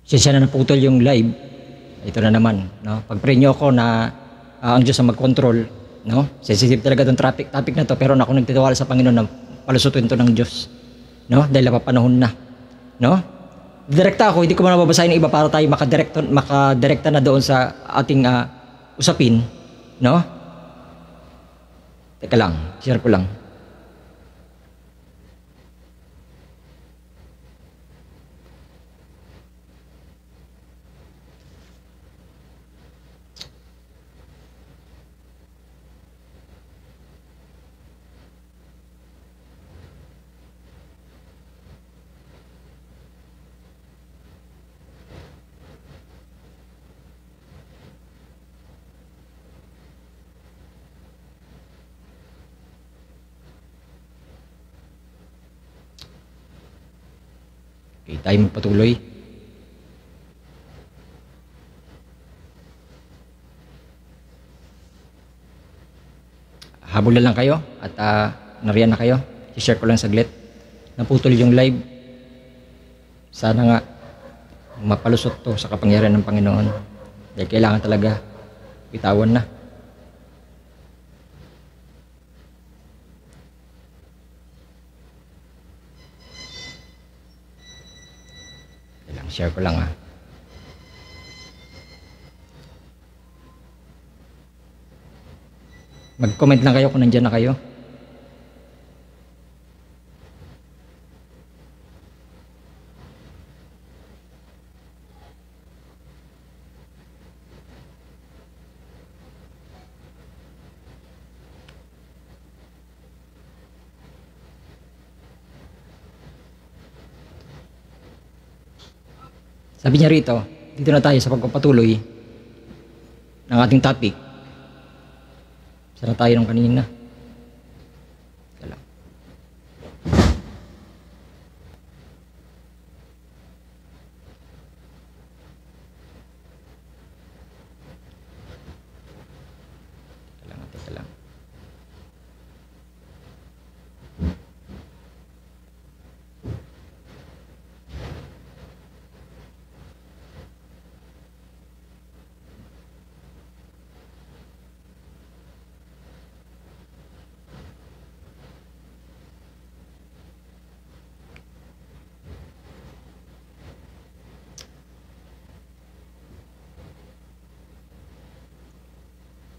Siya na naputol yung live. Ito na naman, no? Pag-pray niyo ako na ang Diyos ang mag-control, no? Sensitive talaga itong topic na to, pero ako nagtitiwala sa Panginoon na palusutin to ng Diyos, no? Dahil napapanahon na, no? Direkta ako, hindi ko man nababasahin ng iba para tayo makadirekta na doon sa ating usapin, no? Teka lang, share ko lang. Okay, tayo magpatuloy. Habol na lang kayo at nariyan na kayo. I-share ko lang saglit. Naputol yung live. Sana nga mapalusot to sa kapangyarihan ng Panginoon. Dahil kailangan talaga bitawan na. Share ko lang Mag-comment lang kayo kung nandiyan na kayo. Sabi niya rito, dito na tayo sa pagpapatuloy ng ating topic. Sana tayo nung kanina. Teka lang.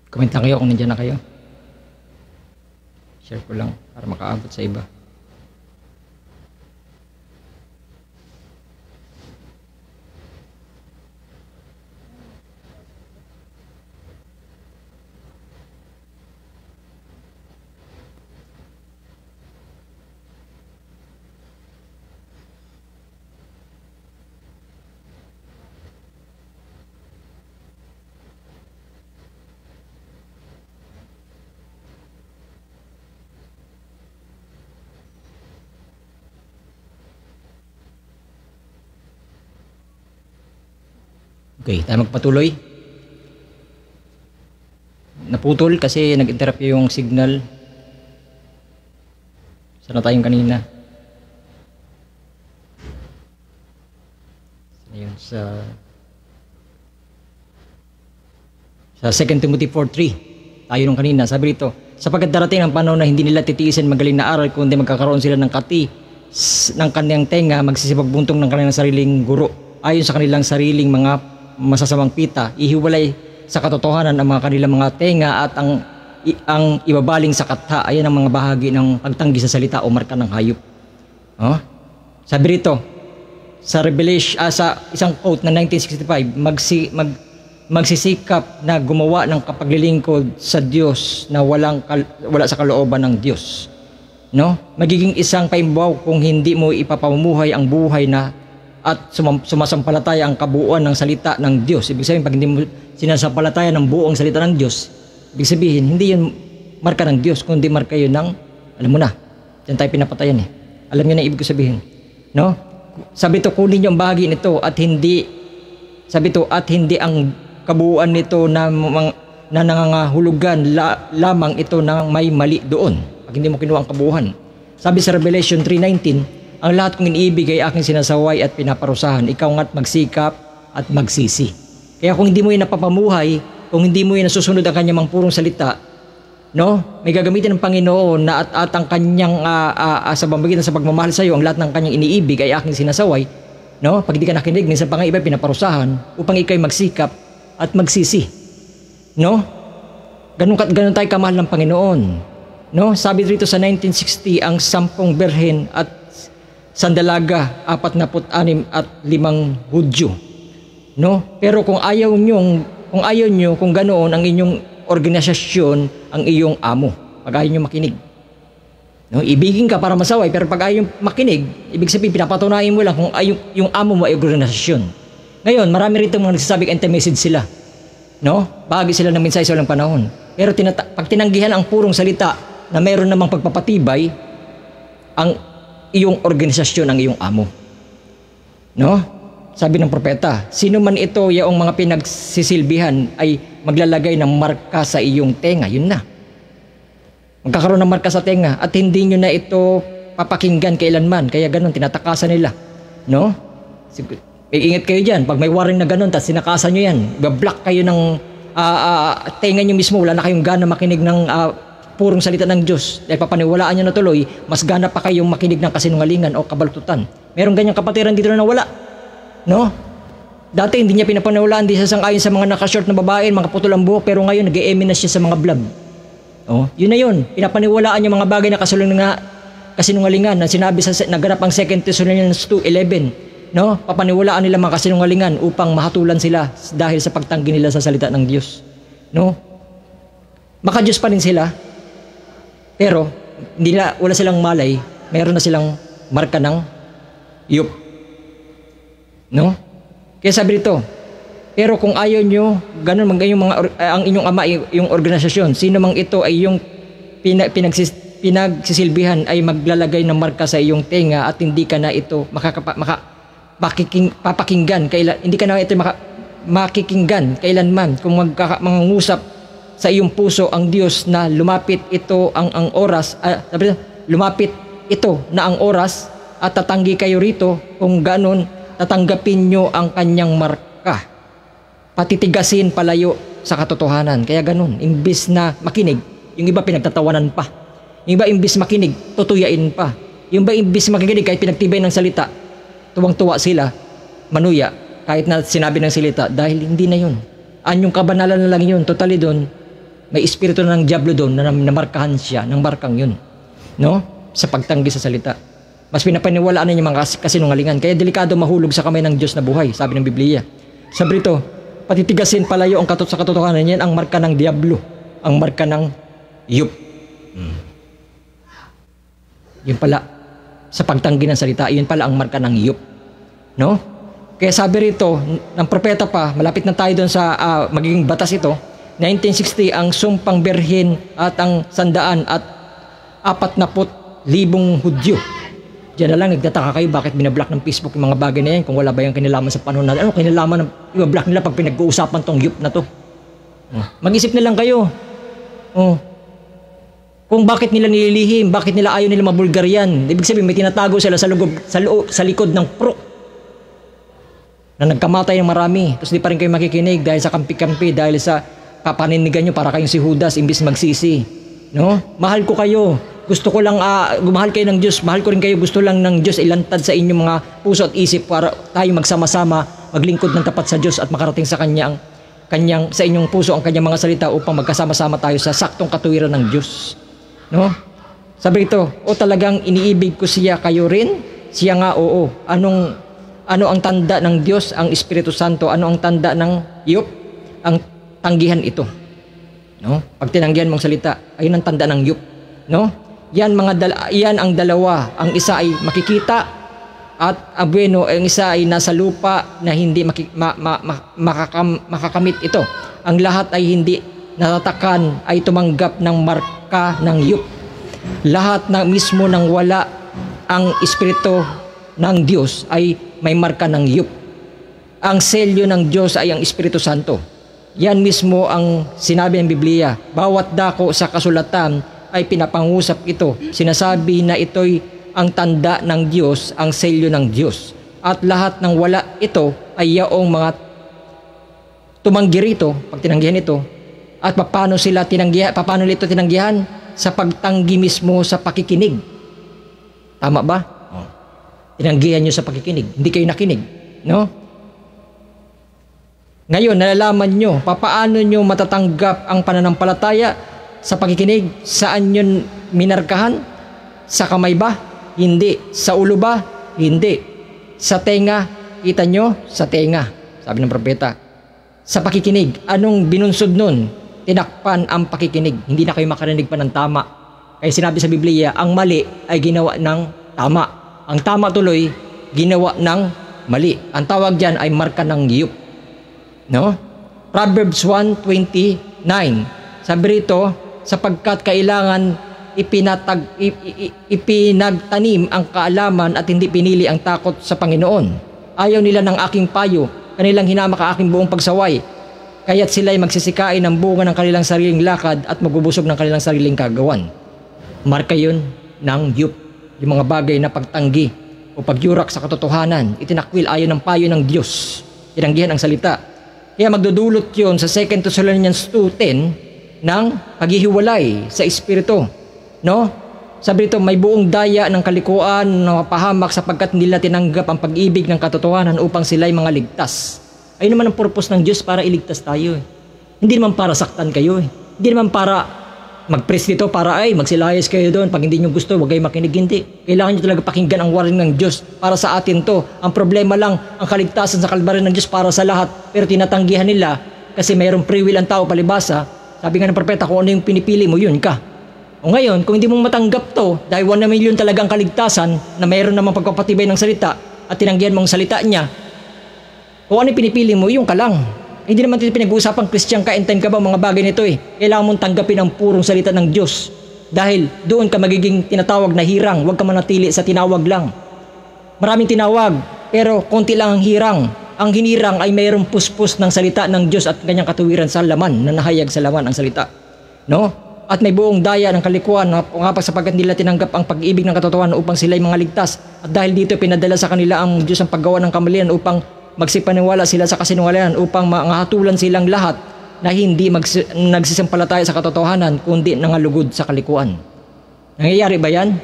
Comment lang kayo kung nandiyan na kayo. Share ko lang para makaabot sa iba. Okay, tayo magpatuloy. Naputol kasi nag-interrupt yung signal. Sana tayong kanina. Ayun, sa 2 Timothy 4:3. Tayo nung kanina, sabi rito, sapagkat darating ang panahon na hindi nila titiisin magaling na aral, kundi magkakaroon sila ng kati ng kanilang tenga, magsisipagbuntong ng kanilang sariling guro, ayon sa kanilang sariling mga masasamang pita, ihiwalay sa katotohanan ang mga kanilang mga tenga at ang ibabaling sa katha. Ayan ang mga bahagi ng pagtanggi sa salita o marka ng hayop. Sabi rito sa Revelation, sa isang quote na 1965, magsisikap na gumawa ng kapaglilingkod sa Diyos na wala sa kalooban ng Diyos. No? Magiging isang paimbaw kung hindi mo ipapamumuhay ang buhay na at sumasampalataya ang kabuuan ng salita ng Diyos. Ibig sabihin, pag hindi mo sinasampalataya ng buong salita ng Diyos, ibig sabihin, hindi yun marka ng Diyos, kundi marka yun ng, alam mo na, dyan tayo pinapatayan Alam niyo na ibig ko sabihin. No? Sabi to, kunin niyo ang bahagi nito at hindi, sabi to, at hindi ang kabuuan nito na nangangahulugan lamang ito na may mali doon. Pag hindi mo kinuha ang kabuuan. Sabi sa Revelation 3:19, Ang lahat kong iniibig ay aking sinasaway at pinaparusahan. Ikaw nga't magsikap at magsisi. Kaya kung hindi mo yan napapamuhay, kung hindi mo yan nasusunod ang kanyang mga purong salita, no? May gagamitin ng Panginoon na at ang kanyang sa pamamagitan sa pagmamahal sa iyo, ang lahat ng kanyang iniibig ay aking sinasaway, no? Pag hindi ka nakinig, minsan pa nga iba pinaparusahan upang ikay magsikap at magsisi, no? Ganun tayo kamahal ng Panginoon, no? Sabi dito sa 1960, ang 10 berhen at sandalaga, 46 at 5 Hudyo, no? Pero kung ayaw nyo, kung ganoon ang inyong organisasyon, ang iyong amo, pag ayaw nyo makinig, no? Ibigin ka para masaway, pero pag ayaw makinig, ibig sabihin pinapatunayan mo lang kung yung amo mo ay organisasyon. Ngayon, marami rito mga nagsasabing anti-message sila, no? Bahagi sila ng mensahe sa walang panahon. Pero pag tinanggihan ang purong salita na mayroon namang pagpapatibay, ang iyong organisasyon ang iyong amo, no? Sabi ng propeta, sino man ito yaong mga pinagsisilbihan ay maglalagay ng marka sa iyong tenga. Yun na. Magkakaroon ng marka sa tenga at hindi nyo na ito papakinggan kailanman. Kaya ganun, tinatakasan nila, no? Ingat kayo dyan. Pag may warning na ganun, tapos sinakasan nyo yan, bablock kayo ng tenga nyo mismo. Wala na kayong gana makinig ng purong salita ng Diyos. Dahil papaniwalaan nyo na tuloy, mas gana pa kayong makinig ng kasinungalingan o kabaltutan. Merong ganyang kapatiran dito na nawala, no? Dati hindi niya pinapaniwalaan, hindi siya sang-ayon sa mga nakashort na babae, mga putol ang buhok, pero ngayon nag-e-emi na siya sa mga vlog. Oh, yun na yun. Pinapaniwalaan yung mga bagay na kasinungalingan na sinabi sa naganap ang 2 Thessalonians 2:11, no? Papaniwalaan nila mga kasinungalingan upang mahatulan sila dahil sa pagtanggi nila sa salita ng Diyos, no? Maka-Diyos pa rin sila, pero wala silang malay, meron na silang marka ng yup, no? Kaya sabi dito, pero kung ayaw nyo, ganun ang inyong ama, yung organisasyon, sino mang ito ay yung pinagsisilbihan ay maglalagay ng marka sa iyong tenga at hindi ka na ito papakinggan kailan, hindi ka na ito makikinggan kailanman kung mangungusap sa iyong puso ang Diyos na lumapit ito ang oras, lumapit ito na ang oras at tatanggi kayo rito, kung ganun tatanggapin nyo ang kanyang marka. Patitigasin palayo sa katotohanan. Kaya ganun, imbis na makinig, yung iba pinagtatawanan pa. Yung iba imbis makinig, tutuyain pa. Yung iba imbis makikinig, kahit pinagtibay ng salita, tuwang-tuwa sila, manuya, kahit na sinabi ng salita, dahil hindi na yun. Anyong kabanalan na lang yun, totally doon, may espiritu ng diablo doon na namarkahan siya, ng markang yun, no? Sa pagtanggi sa salita. Mas pinapaniwalaan niya mga kasinungalingan. Kaya delikado mahulog sa kamay ng Diyos na buhay, sabi ng Biblia. Sabi rito, patitigasin palayo ang sa katotohanan. Yan ang marka ng diablo, ang marka ng yup. Yun pala, sa pagtanggi ng salita, yun pala ang marka ng yup, no? Kaya sabi rito, ng propeta pa, malapit na tayo doon sa magiging batas ito, 1960, ang sumpang berhen at ang 140,000 Hudyo. Diyan na lang, nagtataka kayo bakit binablock ng Facebook yung mga bagay na yan kung wala ba yung kinalaman sa panahon natin. Ano kinalaman ng ibablock nila pag pinag-uusapan tong yup na to? Mag-isip na lang kayo. Kung bakit nila nililihim, bakit nila ayaw nila mabulgar yan. Ibig sabihin, may tinatago sila sa likod ng pro na nagkamatay ng marami. Tapos di pa rin kayo makikinig dahil sa kampi-kampi, dahil sa papaninigan nyo para kayong si Judas imbis magsisi. No? Mahal ko kayo. Gusto ko lang, mahal kayo ng Diyos, mahal ko rin kayo, gusto lang ng Diyos ilantad sa inyong mga puso at isip para tayo magsama-sama, maglingkod ng tapat sa Diyos at makarating sa sa inyong puso ang kanyang mga salita upang magkasama-sama tayo sa saktong katuwiran ng Diyos. No? Sabi ito, talagang iniibig ko siya, kayo rin? Siya nga, oo. Ano ang tanda ng Diyos, ang Espiritu Santo? Ano ang tanda ng yup? Ang tanggihan ito. No? Pag tinanggihan mong salita, ayun ang tanda ng yup. No? Yan ang dalawa. Ang isa ay makikita at abueno, ang isa ay nasa lupa na hindi makakamit ito. Ang lahat ay hindi natatakan ay tumanggap ng marka ng yup. Lahat na mismo ng wala ang Espiritu ng Diyos ay may marka ng yup. Ang selyo ng Diyos ay ang Espiritu Santo. Yan mismo ang sinabi ng Biblia. Bawat dako sa kasulatan ay pinapangusap ito. Sinasabi na ito'y ang tanda ng Diyos, ang selyo ng Diyos. At lahat ng wala ito ay yaong mga tumanggi rito, pag tinanggihan ito. At paano nila ito tinanggihan? Sa pagtanggi mismo sa pakikinig. Tama ba? Tinanggihan nyo sa pakikinig. Hindi kayo nakinig. No? Ngayon, nalalaman nyo, paano nyo matatanggap ang pananampalataya sa pakikinig? Saan nyo minarkahan? Sa kamay ba? Hindi. Sa ulo ba? Hindi. Sa tenga? Kita nyo? Sa tenga. Sabi ng propeta. Sa pakikinig. Anong binunsod nun? Tinakpan ang pakikinig. Hindi na kayo makarinig pa ng tama. Kaya sinabi sa Biblia, ang mali ay ginawa ng tama. Ang tama tuloy, ginawa ng mali. Ang tawag dyan ay marka ng giyop. No? Proverbs 1:29. Sabi rito, sapagkat kailangan ipinagtanim ang kaalaman at hindi pinili ang takot sa Panginoon. Ayaw nila ng aking payo, kanilang hinamak ang aking buong pagsaway. Kaya't sila'y magsisikain ng bunga ng kanilang sariling lakad at magbubusog ng kanilang sariling kagawan. Marka yun ng giyop. Yung mga bagay na pagtanggi o pagyurak sa katotohanan, itinakwil ayon ng payo ng Diyos. Tinanggihan ang salita. Kaya magdudulot yun sa 2 Thessalonians 2:10 ng paghihiwalay sa Espiritu. No? Sabi rito, may buong daya ng kalikuan na mapahamak sapagkat hindi nila tinanggap ang pag-ibig ng katotohanan upang sila'y mga ligtas. Ayun naman ang purpose ng Diyos para iligtas tayo. Hindi naman para saktan kayo. Hindi naman para mag-press dito para magsilayas kayo doon. Pag hindi nyo gusto, huwag kayo makinig. Hindi. Kailangan nyo talaga pakinggan ang warning ng Diyos para sa atin to. Ang problema lang, ang kaligtasan sa kalbaryo ng Diyos para sa lahat. Pero tinatanggihan nila kasi mayroong free will ang tao palibasa. Sabi nga ng propeta, kung ano yung pinipili mo, yun ka. O ngayon, kung hindi mo matanggap to, dahil 1 million talagang kaligtasan na mayroon namang pagpapatibay ng salita at tinanggihan mong salita niya, kung ano yung pinipili mo, yung ka lang. Hindi naman ito pinag-uusapang Christian ka, end time ka ba, mga bagay nito Kailangan mong tanggapin ang purong salita ng Diyos. Dahil doon ka magiging tinatawag na hirang, huwag ka manatili sa tinawag lang. Maraming tinawag, pero konti lang ang hirang. Ang hinirang ay mayroong puspos ng salita ng Diyos at kanyang katuwiran sa laman, na nahayag sa laman ang salita. No? At may buong daya ng kalikuan na sapagkat nila tinanggap ang pag-ibig ng katotohanan upang sila'y mga ligtas. At dahil dito pinadala sa kanila ang Diyos ang paggawa ng kamalian upang magsipaniwala sila sa kasinungalingan, upang mangahatulan silang lahat na hindi nagsisimpalataya sa katotohanan kundi nangalugod sa kalikuan. Nangyayari ba yan?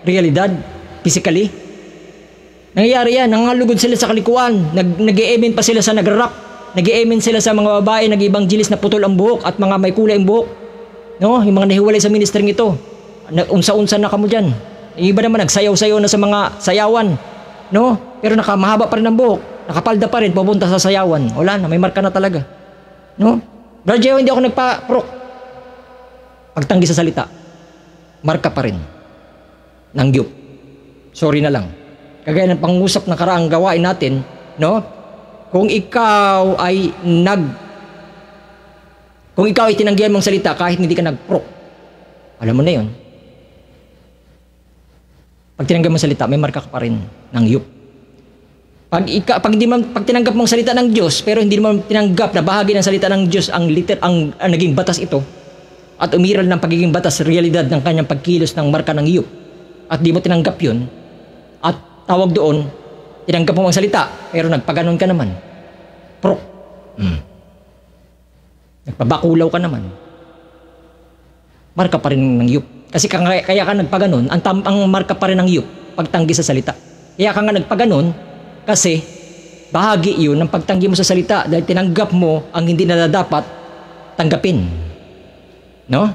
Realidad? Physically? Nangyayari yan. Nangalugod sila sa kalikuan. Nag-i-amen pa sila sa nag-rap. Nag-i-amen sila sa mga babae, nag-evangelist na putol ang buhok at mga may kulay ang buhok. No? Yung mga nahiwalay sa ministering ito. Unsa-unsa na kamo dyan. Yung iba naman nagsayaw-sayaw na sa mga sayawan. No? Pero nakamahaba pa rin ang buhok. Nakapalda pa rin, pupunta sa sayawan. Wala na, may marka na talaga. No? Brother Jeo, hindi ako nagpa-prok. Pagtanggi sa salita, marka pa rin ng giyop. Sorry na lang. Kagaya ng pangusap na karaang gawain natin, no? Kung ikaw ay tinanggihan mong salita kahit hindi ka nag-prok, alam mo na yun. Pag tinanggihan mong salita, may marka ka pa rin ng giyop. Pag tinanggap mong salita ng Diyos, pero hindi mo tinanggap na bahagi ng salita ng Diyos ang naging batas ito, at umiral ng pagiging batas, realidad ng kanyang pagkilos ng marka ng iyop, at di mo tinanggap yun, at tawag doon, tinanggap mo ang salita, pero nagpaganon ka naman. Nagpabakulaw ka naman. Marka pa rin ng iyop. Kasi kaya ka nagpaganon, ang marka pa rin ng iyop, pagtanggi sa salita. Kaya ka nga nagpaganon, kasi bahagi yun ng pagtanggi mo sa salita dahil tinanggap mo ang hindi na dapat tanggapin. No?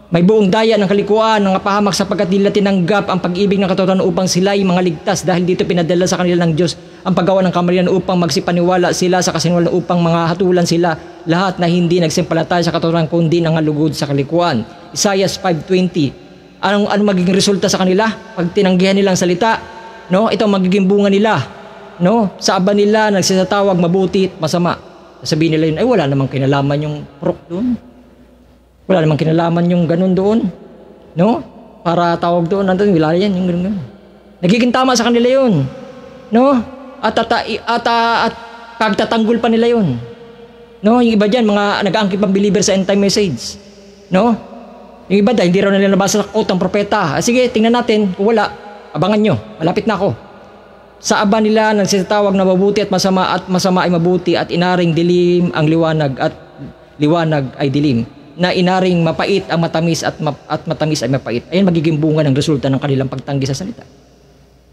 May buong daya ng kalikuan ng napahamak sapagkat nila tinanggap ang pag-ibig ng katotohanan upang sila'y mga ligtas, dahil dito pinadala sa kanila ng Diyos ang paggawa ng kamalian upang magsipaniwala sila sa kasinungalingan, upang mga hatulan sila lahat na hindi nagsimpalataya sa katotohanan kundi nangalugod sa kalikuan. Isaiah 5:20. Anong magiging resulta sa kanila pag tinanggihan nilang salita? No? Ito ang magiging bunga nila. No? Sa aba nila nagsasatawag mabuti at masama. Sabihin nila yun, ay wala namang kinalaman yung prok doon. Wala namang kinalaman yung ganun doon. No? Para tawag doon, nandun, wala yan, yung ganun. Nagiging tama sa kanila yun. No? At pagtatanggol pa nila yun. No? Yung iba dyan, mga nag-aangkin pang believer sa end time message. No? Yung iba dahil hindi raw nila nabasa sa quote ng propeta. Sige, tingnan natin kung wala. abangan nyo, malapit na ako. Sa aba nila nagsisitawag na mabuti at masama ay mabuti, at inaring dilim ang liwanag at liwanag ay dilim, na inaring mapait ang matamis at matamis ay mapait. Ayan magiging bunga ng resulta ng kanilang pagtanggi sa salita.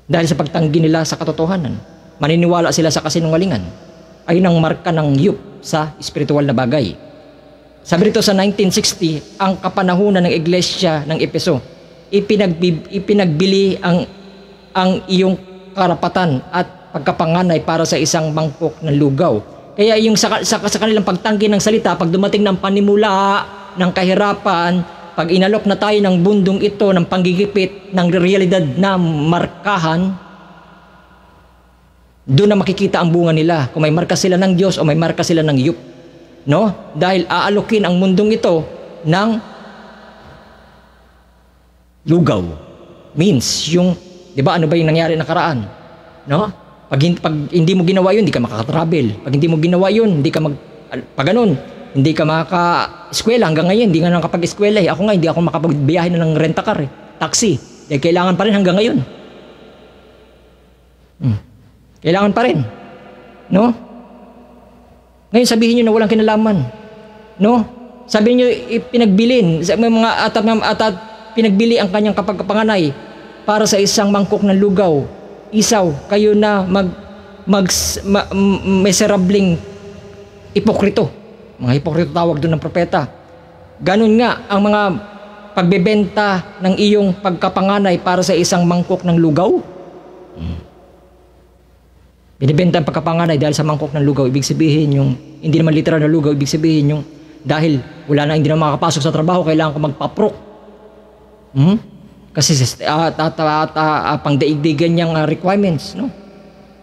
Dahil sa pagtanggi nila sa katotohanan, maniniwala sila sa kasinungalingan, ayun ang marka ng yup sa espiritual na bagay. Sabi rito sa 1960, ang kapanahunan ng iglesia ng Efeso, ipinagbili ang iyong karapatan at pagkapanganay para sa isang mangkok ng lugaw. Kaya yung sa kanilang pagtanggi ng salita, pag dumating ng panimula, ng kahirapan, pag inalok na tayo ng bundong ito, ng panggigipit, ng realidad na markahan, doon na makikita ang bunga nila. Kung may marka sila ng Diyos o may marka sila ng yup. No? Dahil aalokin ang mundong ito ng lugaw. Means, yung, di ba, ano ba yung nangyari nakaraan? No? Pag hindi mo ginawa yun, hindi ka makaka-travel. Pag hindi mo ginawa yun, hindi ka pag ganun, hindi ka makaka-eskwela. Hanggang ngayon, hindi nga nakapag-eskwela. Ako nga, hindi ako makapagbiyahe na ng rent-a-car. Taxi. Dahil kailangan pa rin hanggang ngayon. Kailangan pa rin. No? Ngayon, sabihin nyo na walang kinalaman. No? Sabihin nyo, pinagbilin. May mga pinagbili ang kanyang kapagpanganay para sa isang mangkok ng lugaw. Isaw, kayo na miserabling ipokrito. Mga hipokrito tawag doon ng propeta. Ganun nga ang mga pagbebenta ng iyong pagkapanganay para sa isang mangkok ng lugaw. Binibenta ang pagkapanganay dahil sa mangkok ng lugaw. Ibig sabihin yung, hindi naman literal na lugaw, ibig sabihin yung, dahil wala na, hindi na makakapasok sa trabaho, kailangan ko magpaprok. Kasi pangdaigdigan niyang requirements, no?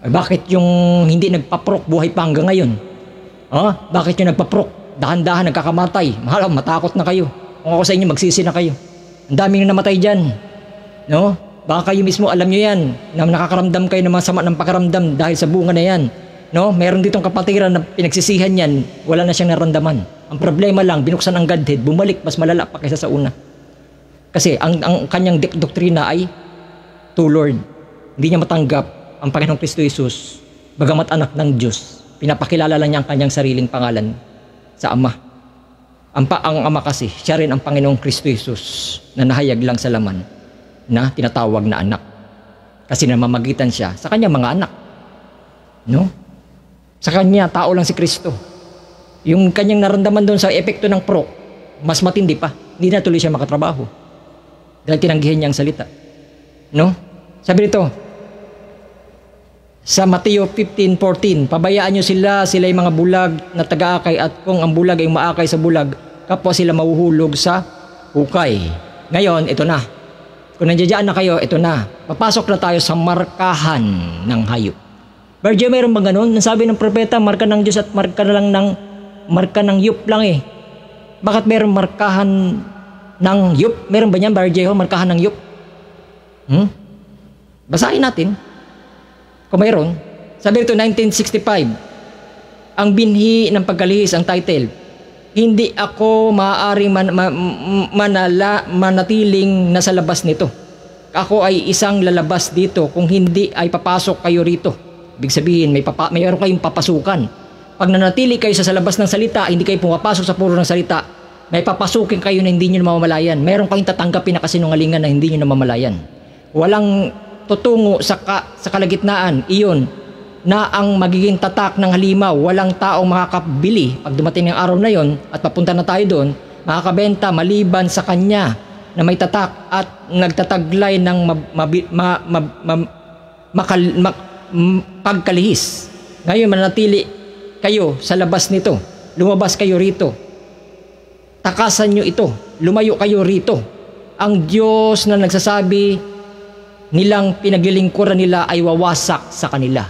Bakit yung hindi nagpaprok buhay pa hanggang ngayon? Bakit yung nagpaprok dahan-dahan nagkakamatay? Mahal, matakot na kayo. Kung ako sa inyo, magsisi na kayo. Ang daming namatay dyan, no? Baka kayo mismo alam nyo yan, na nakakaramdam kayo ng masama ng pakaramdam dahil sa bunga na yan, no? Meron ditong kapatiran na pinagsisihan yan, wala na siyang naramdaman. Ang problema lang, binuksan ang Godhead, bumalik mas malala pa kaysa sa una. Kasi ang kanyang doktrina ay to Lord. Hindi niya matanggap ang Panginoong Kristo Jesus, bagamat anak ng Diyos. Pinapakilala lang niya ang kanyang sariling pangalan sa Ama. Ang Ama kasi, siya rin ang Panginoong Kristo Jesus na nahayag lang sa laman na tinatawag na anak. Kasi namamagitan siya sa kanyang mga anak. No? Sa kanya, tao lang si Kristo. Yung kanyang naramdaman doon sa epekto ng prok, mas matindi pa. Hindi na tuloy siya makatrabaho. Dahil tinanggihan niya ang salita. No? Sabi nito, sa Mateo 15:14, pabayaan nyo sila'y mga bulag na taga-akay, at kung ang bulag ay maakay sa bulag, kapwa sila mahuhulog sa hukay. Ngayon, ito na. Kung nandiyan na kayo, ito na. Papasok na tayo sa markahan ng hayop. Berge, mayroon bang ganun? Nasabi ng propeta, marka ng Diyos at marka ng yup lang eh. Bakit mayroon markahan ng yup? Meron ba niyan, Berge, markahan ng yup? Basahin natin. Kung mayroon, sabi ito 1965, ang binhi ng pagkalihis, ang title, hindi ako maaaring manatiling nasa labas nito. Ako ay isang lalabas dito, kung hindi ay papasok kayo rito. Ibig sabihin, mayroon kayong papasukan. Pag nanatili kayo sa labas ng salita, hindi kayo pumapasok sa puro ng salita, may papasukin kayo na hindi nyo namamalayan. Mayroon kayong tatanggapin na kasinungalingan na hindi nyo namamalayan. Walang tutungo sa kalagitnaan, iyon na ang magiging tatak ng halimaw. Walang taong makakabili pag dumating ang araw na yon at papunta na tayo doon, makakabenta maliban sa kanya na may tatak at nagtataglay ng pagkalihis. Ngayon, manatili kayo sa labas nito, lumabas kayo rito, takasan nyo ito, lumayo kayo rito. Ang Diyos na nagsasabi nilang pinaglilingkuran nila ay wawasak sa kanila.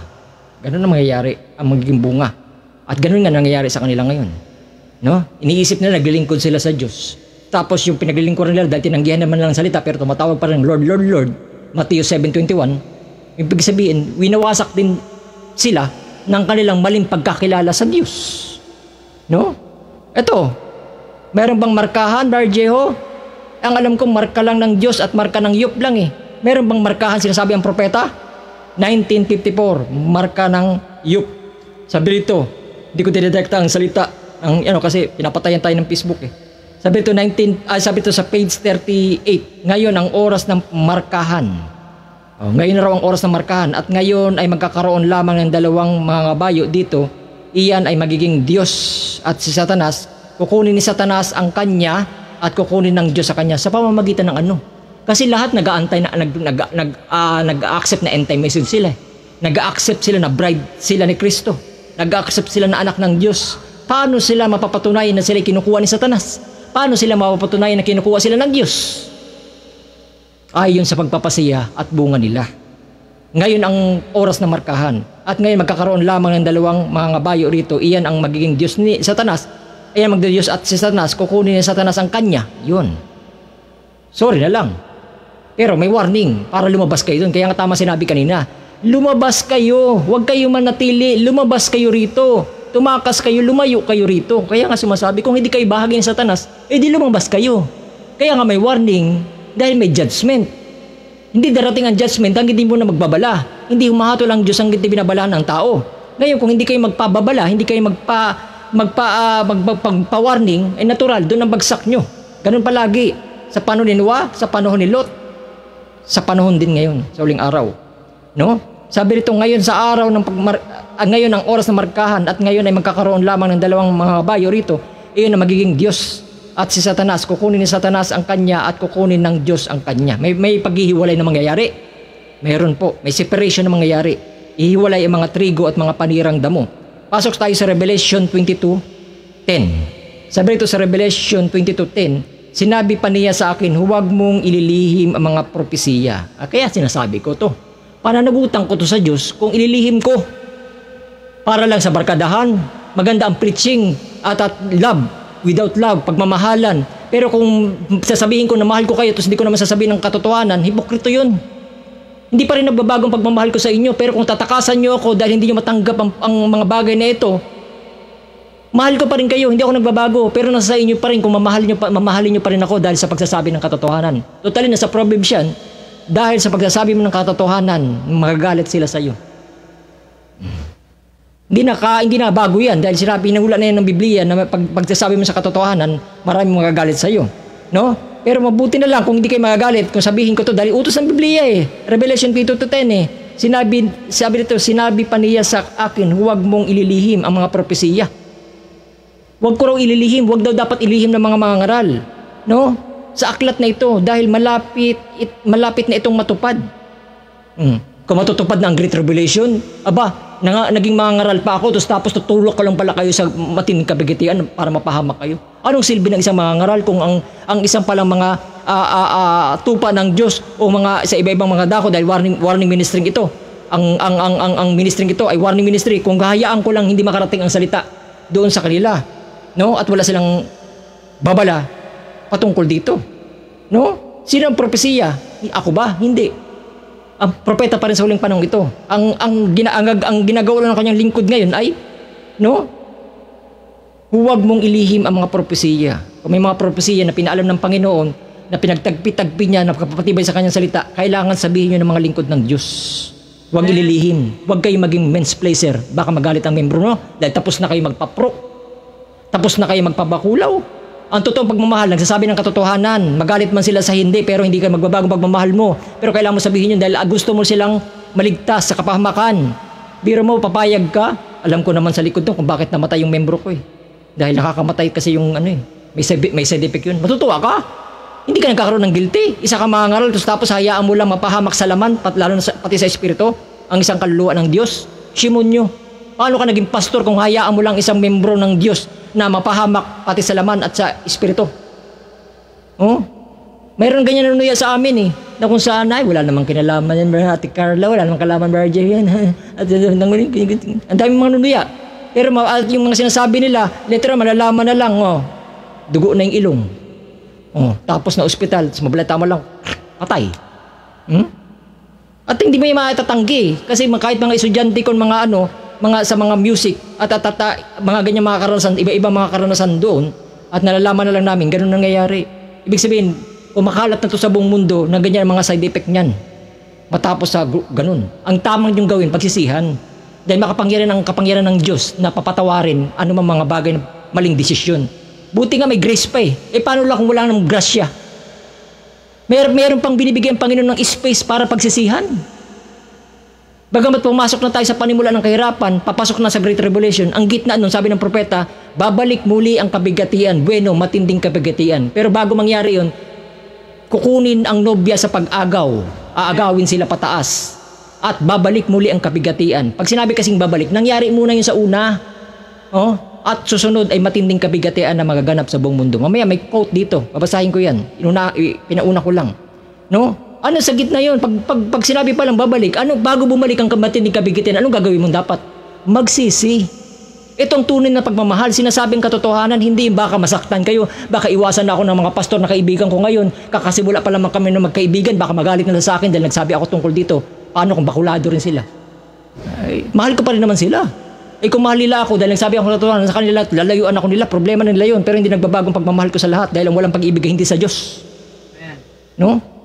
Ganun ang mangyayari, ang magiging bunga. At ganun nga nangyayari sa kanila ngayon. No? Iniisip nila naglilingkod sila sa Diyos. Tapos yung pinaglilingkuran nila dahil tinanggihan naman lang salita pero tumatawag pa rin Lord, Lord, Lord. Matthew 7:21. Ibig sabihin, winawasak din sila ng kanilang maling pagkakilala sa Diyos. No? Ito, meron bang markahan, Barjeho? Ang alam kong marka lang ng Diyos at marka ng yup lang eh. Meron bang markahan sinasabi ang propeta? 1954, marka ng yup. Sabi dito, hindi ko dinedekta ang salita ng kasi pinapatayan tayo ng Facebook eh. Sabi dito sa page 38, ngayon ang oras ng markahan. Ngayon na raw ang oras ng markahan at ngayon ay magkakaroon lamang ng dalawang mga ngabayo dito. Iyan ay magiging Diyos at si Satanas. Kukunin ni Satanas ang kanya at kukunin ng Diyos sa kanya sa pamamagitan ng ano? Kasi lahat nag-aantay na nag-accept na end time message sila. Nag-accept sila na bride sila ni Kristo. Nag-accept sila na anak ng Diyos. Paano sila mapapatunayan na sila kinukuha ni Satanas? Paano sila mapapatunayan na kinukuha sila ng Diyos? Ayon sa pagpapasiya at bunga nila. Ngayon ang oras na markahan. At ngayon magkakaroon lamang ng dalawang mga ngabayo rito. Iyan ang magiging Diyos ni Satanas. Ayan magdadiyos at si Satanas, kukunin ni Satanas ang kanya. Yun. Sorry na lang. Pero may warning para lumabas kayo doon. Kaya nga tama sinabi kanina. Lumabas kayo. Huwag kayo manatili. Lumabas kayo rito. Tumakas kayo, lumayo kayo rito. Kaya nga sumasabi, kung hindi kayo bahagi ng Satanas, di lumabas kayo. Kaya nga may warning dahil may judgment. Hindi darating ang judgment hanggang hindi mo na magbabala. Hindi humahatol ang Diyos hanggang hindi binabalaan ng tao. Ngayon, kung hindi kayo magpababala, hindi kayo magpa-warning, ay natural, doon ang bagsak nyo. Ganun palagi. Sa panahon ni Noah, sa panahon ni Lot, sa panahon din ngayon, sa uling araw. No? Sabi rito, ngayon sa araw ng ngayon ang oras ng markahan at ngayon ay magkakaroon lamang ng dalawang mga bayo rito, iyon na magiging Diyos at si Satanas. Kukunin ni Satanas ang kanya at kukunin ng Diyos ang kanya. May paghihiwalay na mangyayari. Mayroon po. May separation na mangyayari. Ihiwalay ang mga trigo at mga panirang damo. Pasok tayo sa Revelation 22:10. Sabi rito sa Revelation 22:10, sinabi pa niya sa akin, huwag mong ililihim ang mga propesiya. Kaya sinasabi ko to. Pananagutan ko to sa Diyos kung ililihim ko. Para lang sa barkadahan, maganda ang preaching at love, without love, pagmamahalan. Pero kung sasabihin ko na mahal ko kayo, tapos hindi ko naman sasabihin ng katotohanan, hipokrito yun. Hindi pa rin nagbabagong pagmamahal ko sa inyo, pero kung tatakasan nyo ako dahil hindi nyo matanggap ang mga bagay na ito, mahal ko pa rin kayo, hindi ako nagbabago, pero nasa inyo pa rin kung mamahalin nyo pa rin ako dahil sa pagsasabi ng katotohanan. Totally, nasa Proverbs yan, dahil sa pagsasabi mo ng katotohanan, magagalit sila sa iyo. Hindi na bago yan dahil sinabi na na yan ng Biblia na pagsasabi mo sa katotohanan, maraming magagalit sa iyo. No? Pero mabuti na lang kung hindi kayo magagalit kung sabihin ko to dahil utos ng Biblia eh. Revelation 22:10 Sinabi pa niya sa akin, huwag mong ililihim ang mga propesiya. Huwag ko raw ililihim, huwag daw dapat ilihim ng mga mangangaral. No? Sa aklat na ito dahil malapit na itong matupad. Kung matutupad na ang Great Tribulation, naging mangangaral pa ako, tapos tutulok ko lang pala kayo sa matinding kabigitian para mapahamak kayo. Anong silbi ng isang mangangaral kung ang isang palang mga tupa ng Diyos o mga sa iba-ibang mga dako dahil warning ministry ito. Ang ministry ito ay warning ministry. Kung gahayaan ko lang hindi makarating ang salita doon sa kanila, no? At wala silang babala patungkol dito. No? Sino ang propesiya? Ako ba? Hindi. Ang propeta pa rin sa huling panahon ito. Ang ginagawa lang ng kanyang lingkod ngayon ay, no? Huwag mong ilihim ang mga propesiya. Kung may mga propesiya na pinaalam ng Panginoon, na pinagtagpi-tagpi niya, na kapatibay sa kanyang salita, kailangan sabihin niyo ng mga lingkod ng Diyos. Huwag ililihim. Huwag kayo maging men's pleaser. Baka magalit ang membro, no? Dahil tapos na kayo magpaprok. Tapos na kayo magpabakulaw. Ang totoong pagmamahal, nagsasabi ng katotohanan. Magalit man sila sa hindi, pero hindi ka magbabagong pagmamahal mo. Pero kailangan mo sabihin yun dahil gusto mo silang maligtas sa kapahamakan. Biro mo, papayag ka. Alam ko naman sa likod doon kung bakit namatay yung membro ko eh. Dahil nakakamatay kasi yung may side effect yun. Matutuwa ka? Hindi ka nagkakaroon ng guilty. Isa ka mangangaral, tapos hayaan mo lang mapahamak sa laman, lalo na pati sa espiritu, ang isang kaluluwa ng Diyos. Simonyo. Paano ka naging pastor kung hayaan mo lang isang membro ng Diyos na mapahamak pati sa laman at sa espiritu? Oh? Mayroon ganyan na nunuya sa amin eh. Na kung saan ay, wala namang kinalaman yan, Ate Carla, wala namang kalaman, Barja yan. Ang daming mga nunuya. Pero yung mga sinasabi nila, literal, malalaman na lang, dugo na yung ilong. Tapos na ospital, mabalata mo lang, patay. At hindi mo yung matatatanggi. Kasi kahit mga estudyante ko, sa mga music at mga ganyan mga karanasan, iba-iba mga karanasan doon at nalalaman na lang namin ganun nangyayari. Ibig sabihin, kumakalat na to sa buong mundo na ganyan ang mga side effect niyan. Matapos sa ganun. Ang tamang yung gawin, pagsisihan. Dahil kapangyarihan ng Diyos na papatawarin ano mang mga bagay na maling desisyon. Buti nga may grace pa eh. Eh paano lang kung wala ng grasya? Meron pang binibigay ang Panginoon ng space para pagsisihan. Bagamat pumasok na tayo sa panimula ng kahirapan, papasok na sa Great Tribulation, ang gitna nun, sabi ng propeta, babalik muli ang kabigatian, bueno, matinding kabigatian. Pero bago mangyari yun, kukunin ang nobya sa pag-agaw, aagawin sila pataas, at babalik muli ang kabigatian. Pag sinabi kasing babalik, nangyari muna yun sa una, oh, at susunod ay matinding kabigatian na magaganap sa buong mundo. Mamaya may quote dito, babasahin ko yan, pinauna ko lang. No? Ano sa gitna yun? Pag sinabi pa lang babalik, ano, bago bumalik ang matinding kabigatian, anong gagawin mo dapat? Magsisi. Itong tunay na pagmamahal, sinasabing katotohanan, hindi baka masaktan kayo, baka iwasan na ako ng mga pastor na kaibigan ko ngayon, kakasimula pa lamang kami ng magkaibigan, baka magalit na sa akin dahil nagsabi ako tungkol dito. Paano kung bakulado rin sila? Ay, mahal ko pa rin naman sila. Eh kung mahal nila ako dahil nagsabi ako katotohanan sa kanila, lalayuan ako nila, problema nila yun, pero hindi nagbabagong pagmamahal ko sa lahat dahil ang walang pag-ibig ay hindi sa Diyos. No?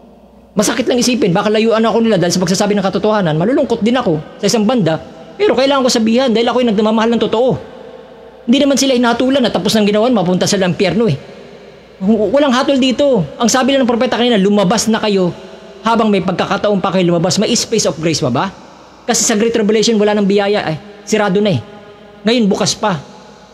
Masakit lang isipin, baka layuan ako nila dahil sa pagsasabi ng katotohanan, malulungkot din ako sa isang banda, pero kailangan ko sabihan dahil ako yung nagmamahal ng totoo. Hindi naman sila hinatulan na tapos ng ginawan, mapunta sila ng impyerno eh. Walang hatol dito. Ang sabi ng propeta kanina, lumabas na kayo habang may pagkakataon pa kayo lumabas. May space of grace ba? Kasi sa Great Revelation wala nang biyaya, sirado na eh. Ngayon bukas pa.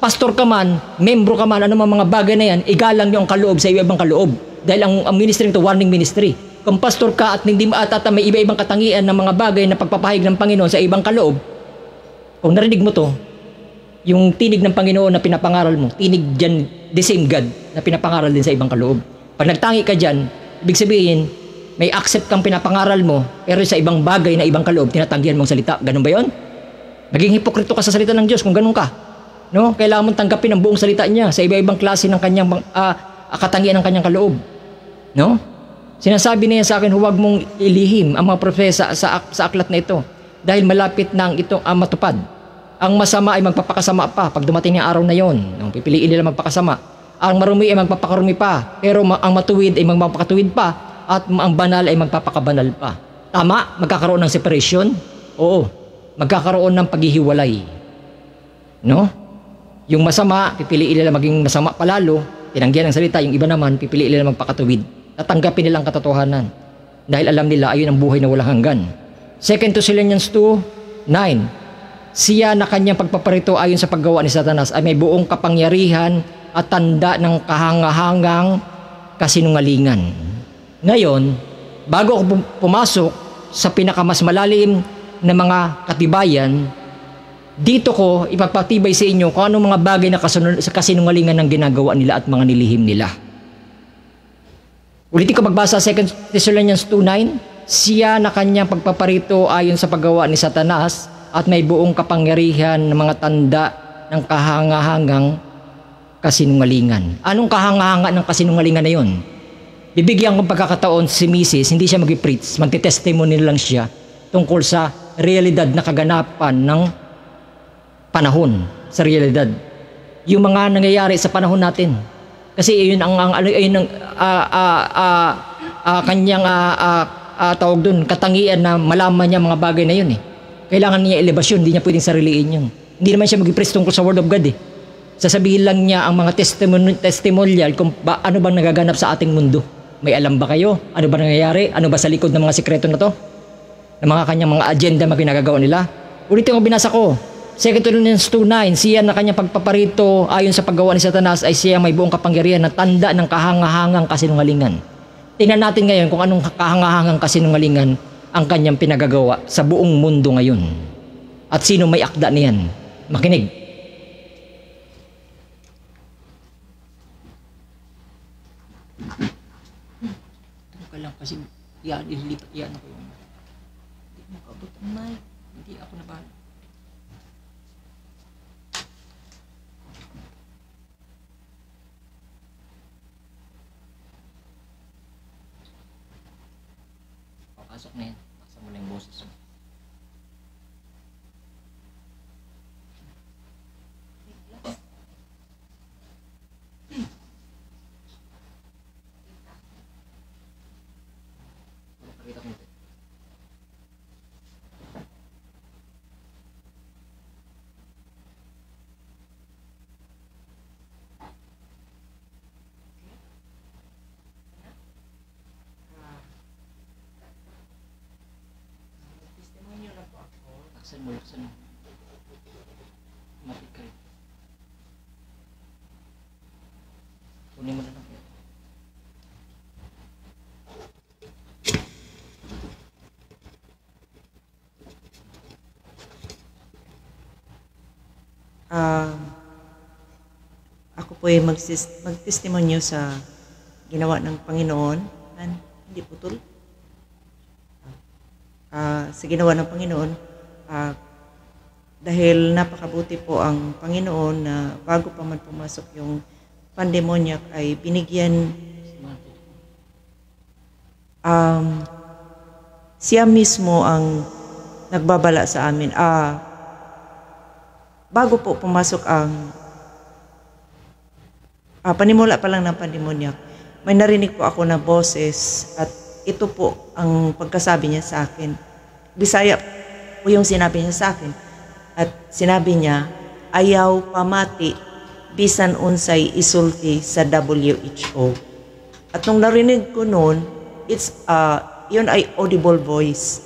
Pastor ka man, membro ka man, ano mga bagay na yan, igalang niyo ang kaloob sa ibang kaloob. Dahil ang ministry nito, warning ministry. Kung pastor ka at hindi may iba-ibang katangian ng mga bagay na pagpapahayag ng Panginoon sa ibang kaloob, kung narinig mo to, yung tinig ng Panginoon na pinapangaral mo, tinig dyan, the same God na pinapangaral din sa ibang kaloob. Pag nagtangi ka dyan, ibig sabihin, may accept kang pinapangaral mo, pero sa ibang bagay na ibang kaloob, tinatanggihan mong salita. Ganun ba yun? Naging hipokrito ka sa salita ng Diyos kung ganun ka. No? Kailangan mong tanggapin ang buong salita niya sa iba-ibang klase ng kanyang katangian ng kanyang kaloob. No? Sinasabi niya sa akin, huwag mong ilihim ang mga propesa sa aklat na ito dahil malapit na ito matupad. Ang masama ay magpapakasama pa pag dumating ang araw na yon. Pipiliin nila magpakasama. Ang marumi ay magpapakarumi pa, pero ang matuwid ay magpapakatuwid pa at ang banal ay magpapakabanal pa. Tama? Magkakaroon ng separation? Oo. Magkakaroon ng paghihiwalay. No? Yung masama, pipiliin nila maging masama palalo, tinanggihan ang salita. Yung iba naman, pipiliin nila magpakatuwid. Tatanggapin nilang katotohanan dahil alam nila ayun ang buhay na walang hanggan. 2 Thessalonians 2:9, siya na kanyang pagpaparito ayon sa paggawa ni Satanas ay may buong kapangyarihan at tanda ng kahangahangang kasinungalingan. Ngayon, bago ako pumasok sa pinakamas malalim na mga katibayan, dito ko ipapatibay sa inyo kung anong mga bagay na kasinungalingan ng ginagawa nila at mga nilihim nila. Ulitin ko magbasa 2 Thessalonians 2:9, siya na kanyang pagpaparito ayon sa paggawa ni Satanas at may buong kapangyarihan ng mga tanda ng kahangahangang kasinungalingan. Anong kahangahangan ng kasinungalingan na yon? Bibigyan kong pagkakataon si Mrs. Hindi siya mag-preach, magte-testimony lang siya tungkol sa realidad na kaganapan ng panahon, sa realidad. Yung mga nangyayari sa panahon natin. Kasi yun ang kanyang tawag dun, katangian na malaman niya mga bagay na yun eh. Kailangan niya elevasyon, hindi niya pwedeng sariliin yun. Hindi naman siya mag-preach tungkol sa Word of God eh. Sasabihin lang niya ang mga testimonial kung ano bang nagaganap sa ating mundo. May alam ba kayo? Ano ba nangyayari? Ano ba sa likod ng mga sikreto na to? Ng mga kanyang mga agenda na pinagagawa nila? Ulitin ko binasa ko. 2 Thessalonians 2:9, siya na kanyang pagpaparito ayon sa paggawa ni Satanas ay siya may buong kapangyarihan na tanda ng kahangahangang kasinungalingan. Tingnan natin ngayon kung anong kahangahangang kasinungalingan ang kanyang pinagagawa sa buong mundo ngayon. At sino may akda niyan? Makinig. Ito ka lang kasi ililipat yan ako yung hindi makabot ang mic. Hindi ako nabahala. Pasok na yan. Pasok mo lang yung boses mo. Buksan mo, buksan mo. Matikay. Kunin mo na lang. Ako po ay magtestimonyo sa ginawa ng Panginoon. Hindi putol. Sa ginawa ng Panginoon, dahil napakabuti po ang Panginoon na bago pa man pumasok yung pandemoniac ay binigyan siya mismo ang nagbabala sa amin. Bago po pumasok ang panimula pa lang ng pandemoniac, may narinig po ako na boses at ito po ang pagkasabi niya sa akin. Bisaya po yung sinabi niya sa akin. At sinabi niya, ayaw pamati bisan unsay isulti sa WHO. At nung narinig ko noon, yun ay audible voice.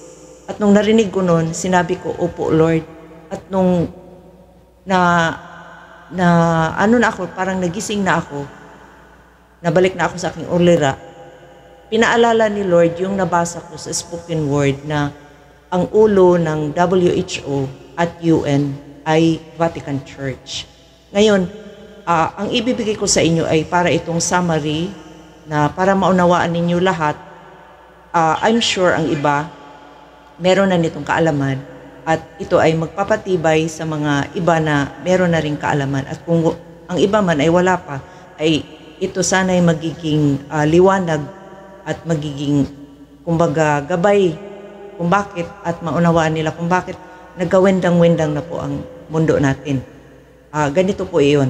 At nung narinig ko noon, sinabi ko, opo Lord. At nung ano na ako, parang nagising na ako, nabalik na ako sa aking ulira, pinaalala ni Lord yung nabasa ko sa spoken word na ang ulo ng WHO at UN ay Vatican Church. Ngayon, ang ibibigay ko sa inyo ay para itong summary na para maunawaan ninyo lahat. I'm sure ang iba meron na nitong kaalaman at ito ay magpapatibay sa mga iba na meron na ring kaalaman. At kung ang iba man ay wala pa, ay ito sana ay magiging liwanag at magiging, kumbaga, gabay kung bakit at maunawaan nila kung bakit nagkawendang-wendang na po ang mundo natin. Ganito po iyon.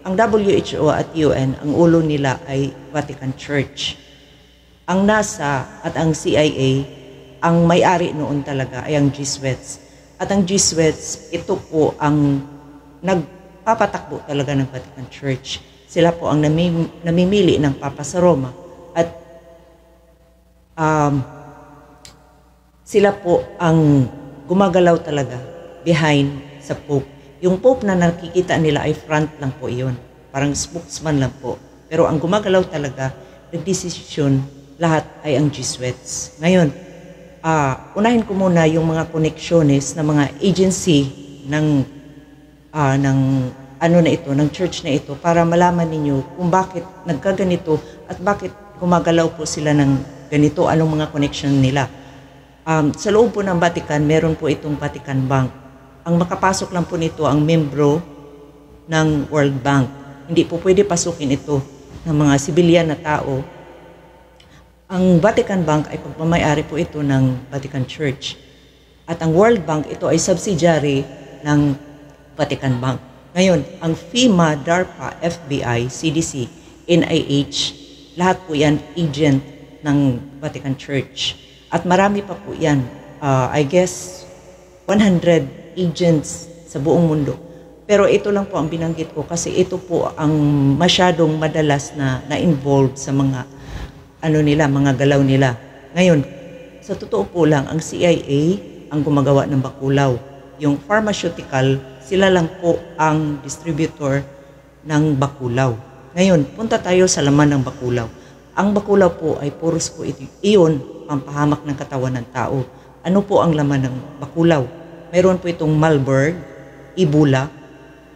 Ang WHO at UN, ang ulo nila ay Vatican Church. Ang NASA at ang CIA, ang may-ari noon talaga ay ang Jesuits. At ang Jesuits, ito po ang nagpapatakbo talaga ng Vatican Church. Sila po ang namimili ng Papa sa Roma. At sila po ang gumagalaw talaga behind sa Pope. Yung Pope na nakikita nila ay front lang po iyon. Parang spokesman lang po. Pero ang gumagalaw talaga, nagdesisyon, lahat ay ang Jesuits. Ngayon, unahin ko muna yung mga koneksyones ng mga agency ng ano na ito, ng church na ito para malaman ninyo kung bakit nagkaganito at bakit gumagalaw po sila ng ganito, anong mga connection nila. Sa loob po ng Vatican, meron po itong Vatican Bank. Ang makapasok lang po nito ang membro ng World Bank. Hindi po pwede pasukin ito ng mga sibilyan na tao. Ang Vatican Bank ay pagmamayari po ito ng Vatican Church. At ang World Bank, ito ay subsidiary ng Vatican Bank. Ngayon, ang FEMA, DARPA, FBI, CDC, NIH, lahat po yan agent ng Vatican Church. At marami pa po yan. I guess 100 agents sa buong mundo. Pero ito lang po ang binanggit ko kasi ito po ang masyadong madalas na-involved sa mga mga galaw nila. Ngayon, sa totoo po lang, ang CIA ang gumagawa ng bakulaw. Yung pharmaceutical, sila lang po ang distributor ng bakulaw. Ngayon, punta tayo sa laman ng bakulaw. Ang bakulaw po ay puros po iyon, pampahamak ng katawan ng tao. Ano po ang laman ng bakulaw? Mayroon po itong Marburg, Ebola,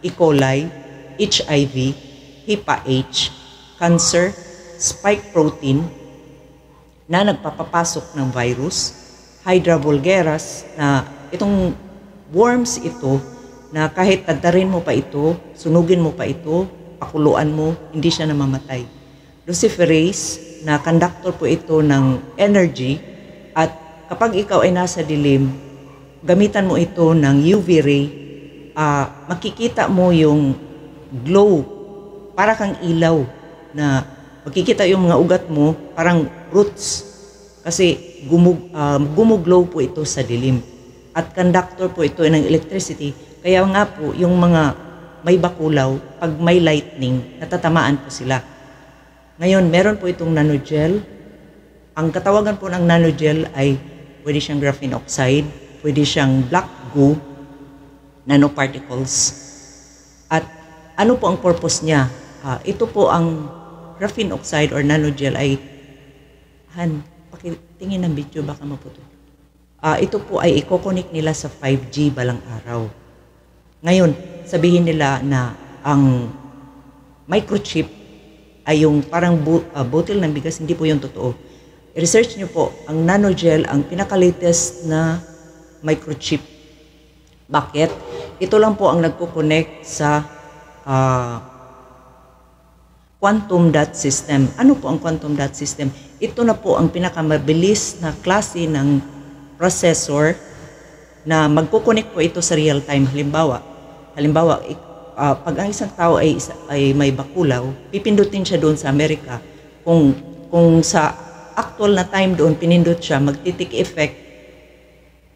E. coli, HIV, HEPA-H, cancer, spike protein na nagpapapasok ng virus, Hydra vulgaris na itong worms ito na kahit tadarin mo pa ito, sunugin mo pa ito, pakuluan mo, hindi siya namamatay. Luciferase na conductor po ito ng energy at kapag ikaw ay nasa dilim, gamitan mo ito ng UV ray, makikita mo yung glow, para kang ilaw na makikita yung mga ugat mo, parang roots. Kasi gumuglow po ito sa dilim. At conductor po ito ng electricity. Kaya nga po, yung mga may bakulaw, pag may lightning, natatamaan po sila. Ngayon, meron po itong nanogel. Ang katawagan po ng nanogel ay pwede siyang graphene oxide, pwede siyang black goo, nanoparticles. At ano po ang purpose niya? Ito po ang graphene oxide or nanogel ay, pakitingin ng video baka maputol. Ito po ay i-connect nila sa 5G balang araw. Ngayon, sabihin nila na ang microchip ay yung parang butil ng bigas, hindi po yung totoo. I-research nyo po, ang nanogel, ang pinaka-latest na microchip. Bakit? Ito lang po ang nagko-connect sa quantum dot system. Ano po ang quantum dot system? Ito na po ang pinakamabilis na klase ng processor na magko-connect po ito sa real time. Halimbawa, pag ang isang tao ay may bakulaw, pipindutin siya doon sa Amerika. Kung sa actual na time doon pinindot siya, magti-take effect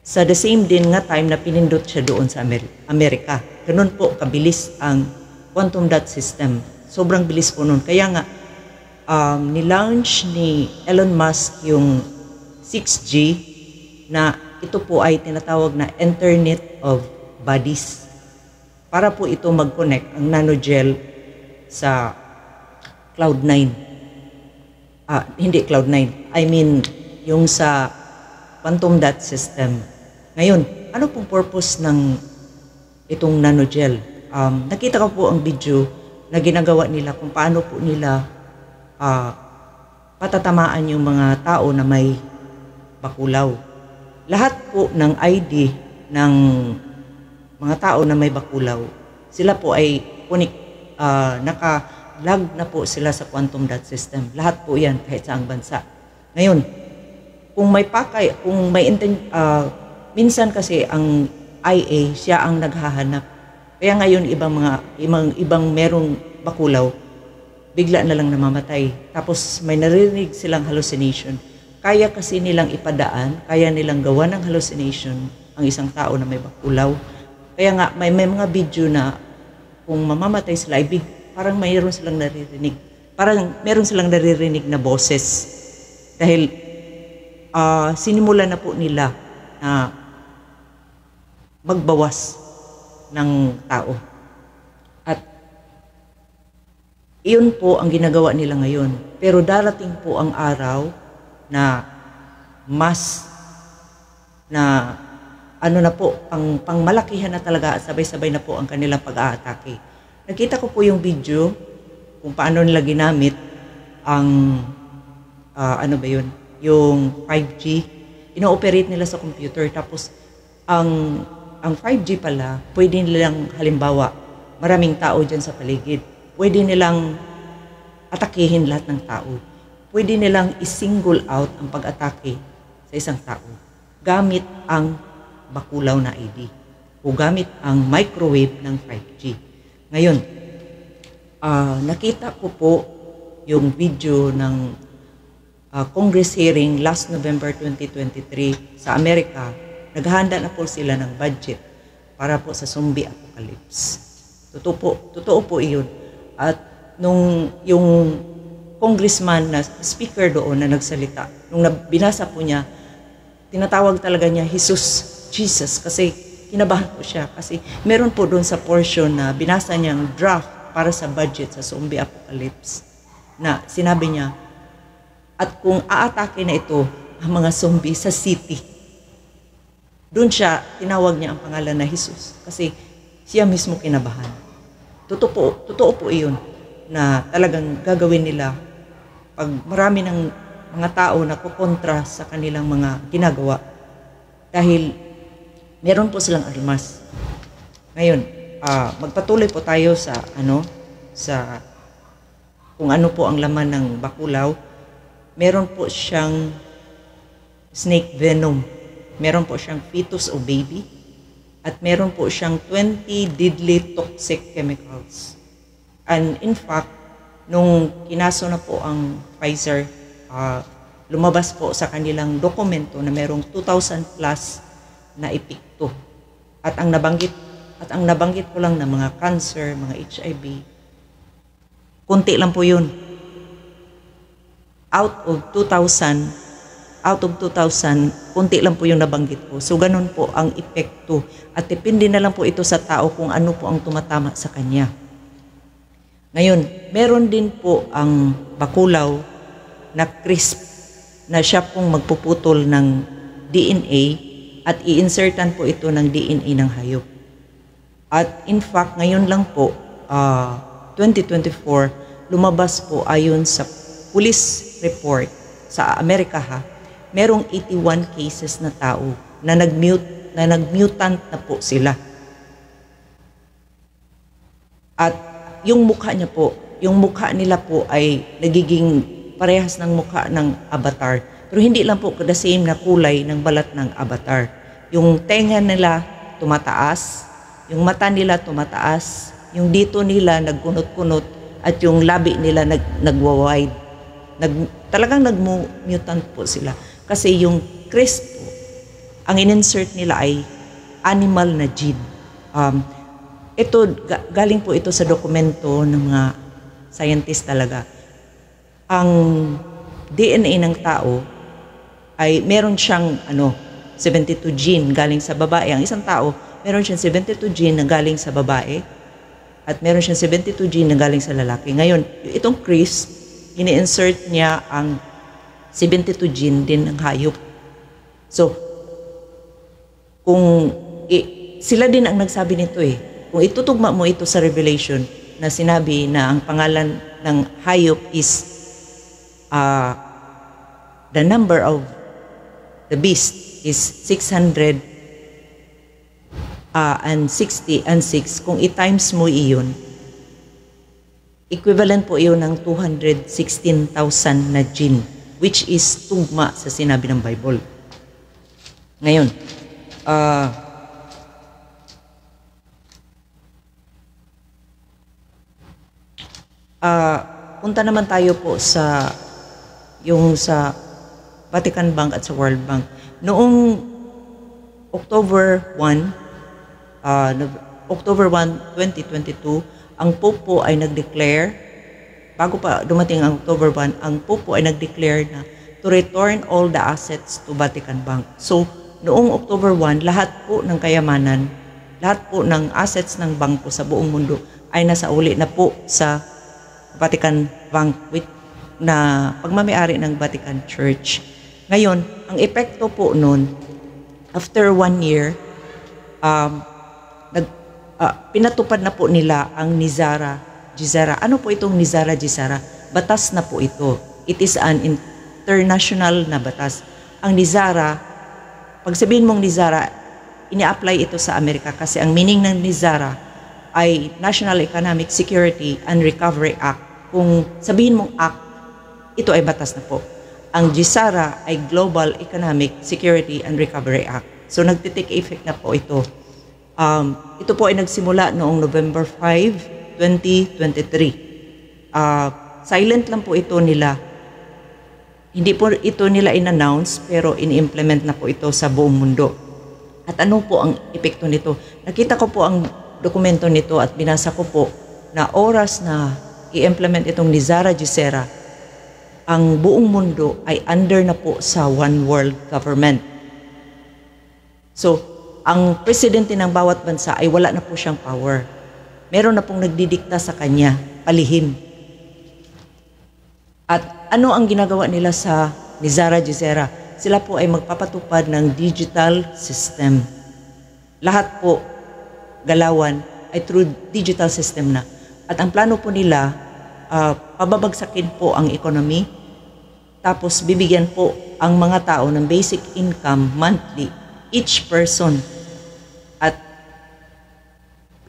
sa the same din nga time na pinindot siya doon sa Amerika. Ganun po kabilis ang quantum dot system. Sobrang bilis po nun. Kaya nga, nilaunch ni Elon Musk yung 6G na ito po ay tinatawag na Internet of Bodies. Para po ito mag-connect ang nanogel sa Cloud9. Hindi Cloud9. I mean, yung sa quantum dot system. Ngayon, ano pong purpose ng itong nanogel? Nakita ko po ang video na ginagawa nila kung paano po nila patatamaan yung mga tao na may bakulaw. Lahat po ng ID ng mga tao na may bakulaw, sila po ay naka-log na po sila sa quantum dot system. Lahat po yan kahit saang bansa. Ngayon, kung may pakay, minsan kasi ang IA, siya ang naghahanap. Kaya ngayon ibang merong bakulaw, bigla na lang namamatay. Tapos may naririnig silang hallucination. Kaya kasi nilang ipadaan, kaya nilang gawa ng hallucination ang isang tao na may bakulaw. Kaya nga may mga video na kung mamamatay sila, parang mayroon silang naririnig. Parang meron silang naririnig na boses. Dahil sinimula na po nila na magbawas ng tao. At iyon po ang ginagawa nila ngayon. Pero darating po ang araw na mas na pangmalakihan na talaga at sabay-sabay na po ang kanilang pag-aatake. Nakita ko po yung video kung paano nila ginamit ang yung 5G. Ino-operate nila sa computer. Tapos ang 5G pala, pwede nilang halimbawa, maraming tao dyan sa paligid. Pwede nilang atakihin lahat ng tao. Pwede nilang i-single out ang pag-atake sa isang tao gamit ang bakulaw na ID o gamit ang microwave ng 5G. Ngayon, nakita ko po yung video ng Congress hearing last November 2023 sa Amerika. Naghahanda na po sila ng budget para po sa zombie apocalypse. Totoo po iyon. At yung congressman na speaker doon na nagsalita, nung binasa po niya, tinatawag talaga niya Jesus, kasi kinabahan po siya. Kasi meron po doon sa portion na binasa niyang draft para sa budget sa zombie apocalypse na sinabi niya, at kung aatake na ito ang mga zombie sa city, doon siya, tinawag niya ang pangalan na Jesus kasi siya mismo kinabahan. Totoo po iyon na talagang gagawin nila pag marami ng mga tao na kukontra sa kanilang mga ginagawa dahil meron po silang armas. Ngayon, magpatuloy po tayo sa kung ano po ang laman ng bakulaw. Meron po siyang snake venom. Meron po siyang fetus o baby. At meron po siyang 20 deadly toxic chemicals. And in fact, nung kinaso na po ang Pfizer, lumabas po sa kanilang dokumento na merong 2,000 plus na epekto. At ang nabanggit ko lang na mga cancer, mga HIV, kunti lang po yun. Out of 2,000, out of 2,000, kunti lang po yung nabanggit ko. So ganun po ang epekto at depende na lang po ito sa tao kung ano po ang tumatama sa kanya. Ngayon, meron din po ang bakulaw na crisp na siya pong magpuputol ng DNA at i-insertan po ito ng DNA ng hayop. At in fact, ngayon lang po, 2024, lumabas po ayon sa police report sa Amerika merong 81 cases na tao na nag-mutant na po sila. At yung mukha nila po ay nagiging parehas ng mukha ng avatar. Pero hindi lang po the same na kulay ng balat ng avatar. Yung tenga nila tumataas, yung mata nila tumataas, yung dito nila nagkunot-kunot, at yung labi nila nagwa-wide. Talagang nag-mutant po sila. Kasi yung crisp po, ang in-insert nila ay animal na gene. Galing po ito sa dokumento ng mga scientist talaga. Ang DNA ng tao ay meron siyang 72 gene galing sa babae. Ang isang tao, meron siyang 72 gene na galing sa babae at meron siyang 72 gene na galing sa lalaki. Ngayon, itong crisp, ini-insert niya ang 72 gene din ng hayop. So, sila din ang nagsabi nito Kung itutugma mo ito sa Revelation na sinabi na ang pangalan ng hayop is the number of the beast is 600 and 60 and 6. Kung i-times mo iyon, equivalent po iyon ng 216,000 na gene, which is tugma sa sinabi ng Bible. Ngayon, punta naman tayo po sa Vatican Bank at sa World Bank. Noong October 1, 2022, ang Pope po ay nag-declare, bago pa dumating ang October 1, ang Pope po ay nag-declare na to return all the assets to Vatican Bank. So, noong October 1, lahat po ng kayamanan, lahat po ng assets ng bangko sa buong mundo ay nasa uli na po sa Vatican Bank na pagmamayari ng Vatican Church. Ngayon, ang epekto po noon, after 1 year, pinatupad na po nila ang Nizara Gisara. Ano po itong Nizara Gisara? Batas na po ito. It is an international na batas. Ang Nizara, pag sabihin mong Nizara, ini-apply ito sa Amerika kasi ang meaning ng Nizara ay National Economic Security and Recovery Act. Kung sabihin mong act, ito ay batas na po. Ang Gisara ay Global Economic Security and Recovery Act. So nagtitake effect na po ito. Ito po ay nagsimula noong November 5, 2023. Silent lang po ito nila. Hindi po ito nila in-announce pero in-implement na po ito sa buong mundo. At ano po ang epekto nito? Nakita ko po ang dokumento nito at binasa ko po na oras na i-implement itong Nizara Gisara, ang buong mundo ay under na po sa one world government. So, ang presidente ng bawat bansa ay wala na po siyang power. Meron na pong nagdidikta sa kanya, palihim. At ano ang ginagawa nila sa Nizara Gisara? Sila po ay magpapatupad ng digital system. Lahat po, galawan, ay through digital system na. At ang plano po nila, pababagsakin po ang economy, tapos bibigyan po ang mga tao ng basic income monthly, each person. At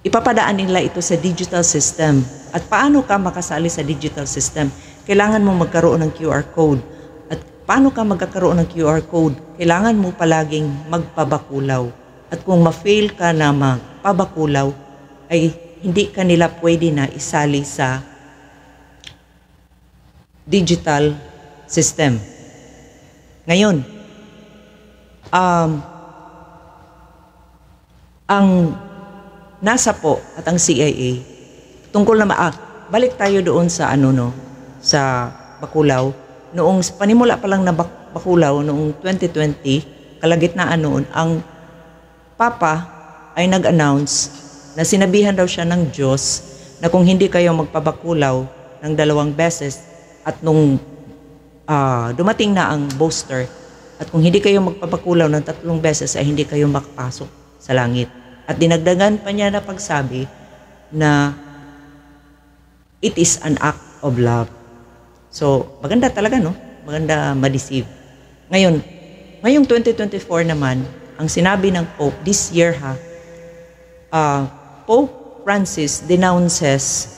ipapadaan nila ito sa digital system. At paano ka makasali sa digital system? Kailangan mo magkaroon ng QR code. At paano ka magkakaroon ng QR code? Kailangan mo palaging magpabakulaw. At kung ma-fail ka na magpabakulaw, ay hindi ka nila pwede na isali sa digital system. Ngayon, ang NASA po at ang CIA tungkol na balik tayo doon sa sa Bakulaw. Noong panimula pa lang na Bacolao noong 2020, kalagitnaan noon, ang Papa ay nag-announce na sinabihan daw siya ng Diyos na kung hindi kayo magpabakulaw ng 2 beses at nung dumating na ang booster at kung hindi kayo magpabakulaw ng 3 beses ay hindi kayo makapasok sa langit. At dinagdagan pa niya na pagsabi na it is an act of love. So, maganda talaga, no? Maganda ma-deceive. Ngayong 2024 naman, ang sinabi ng Pope this year Pope Francis denounces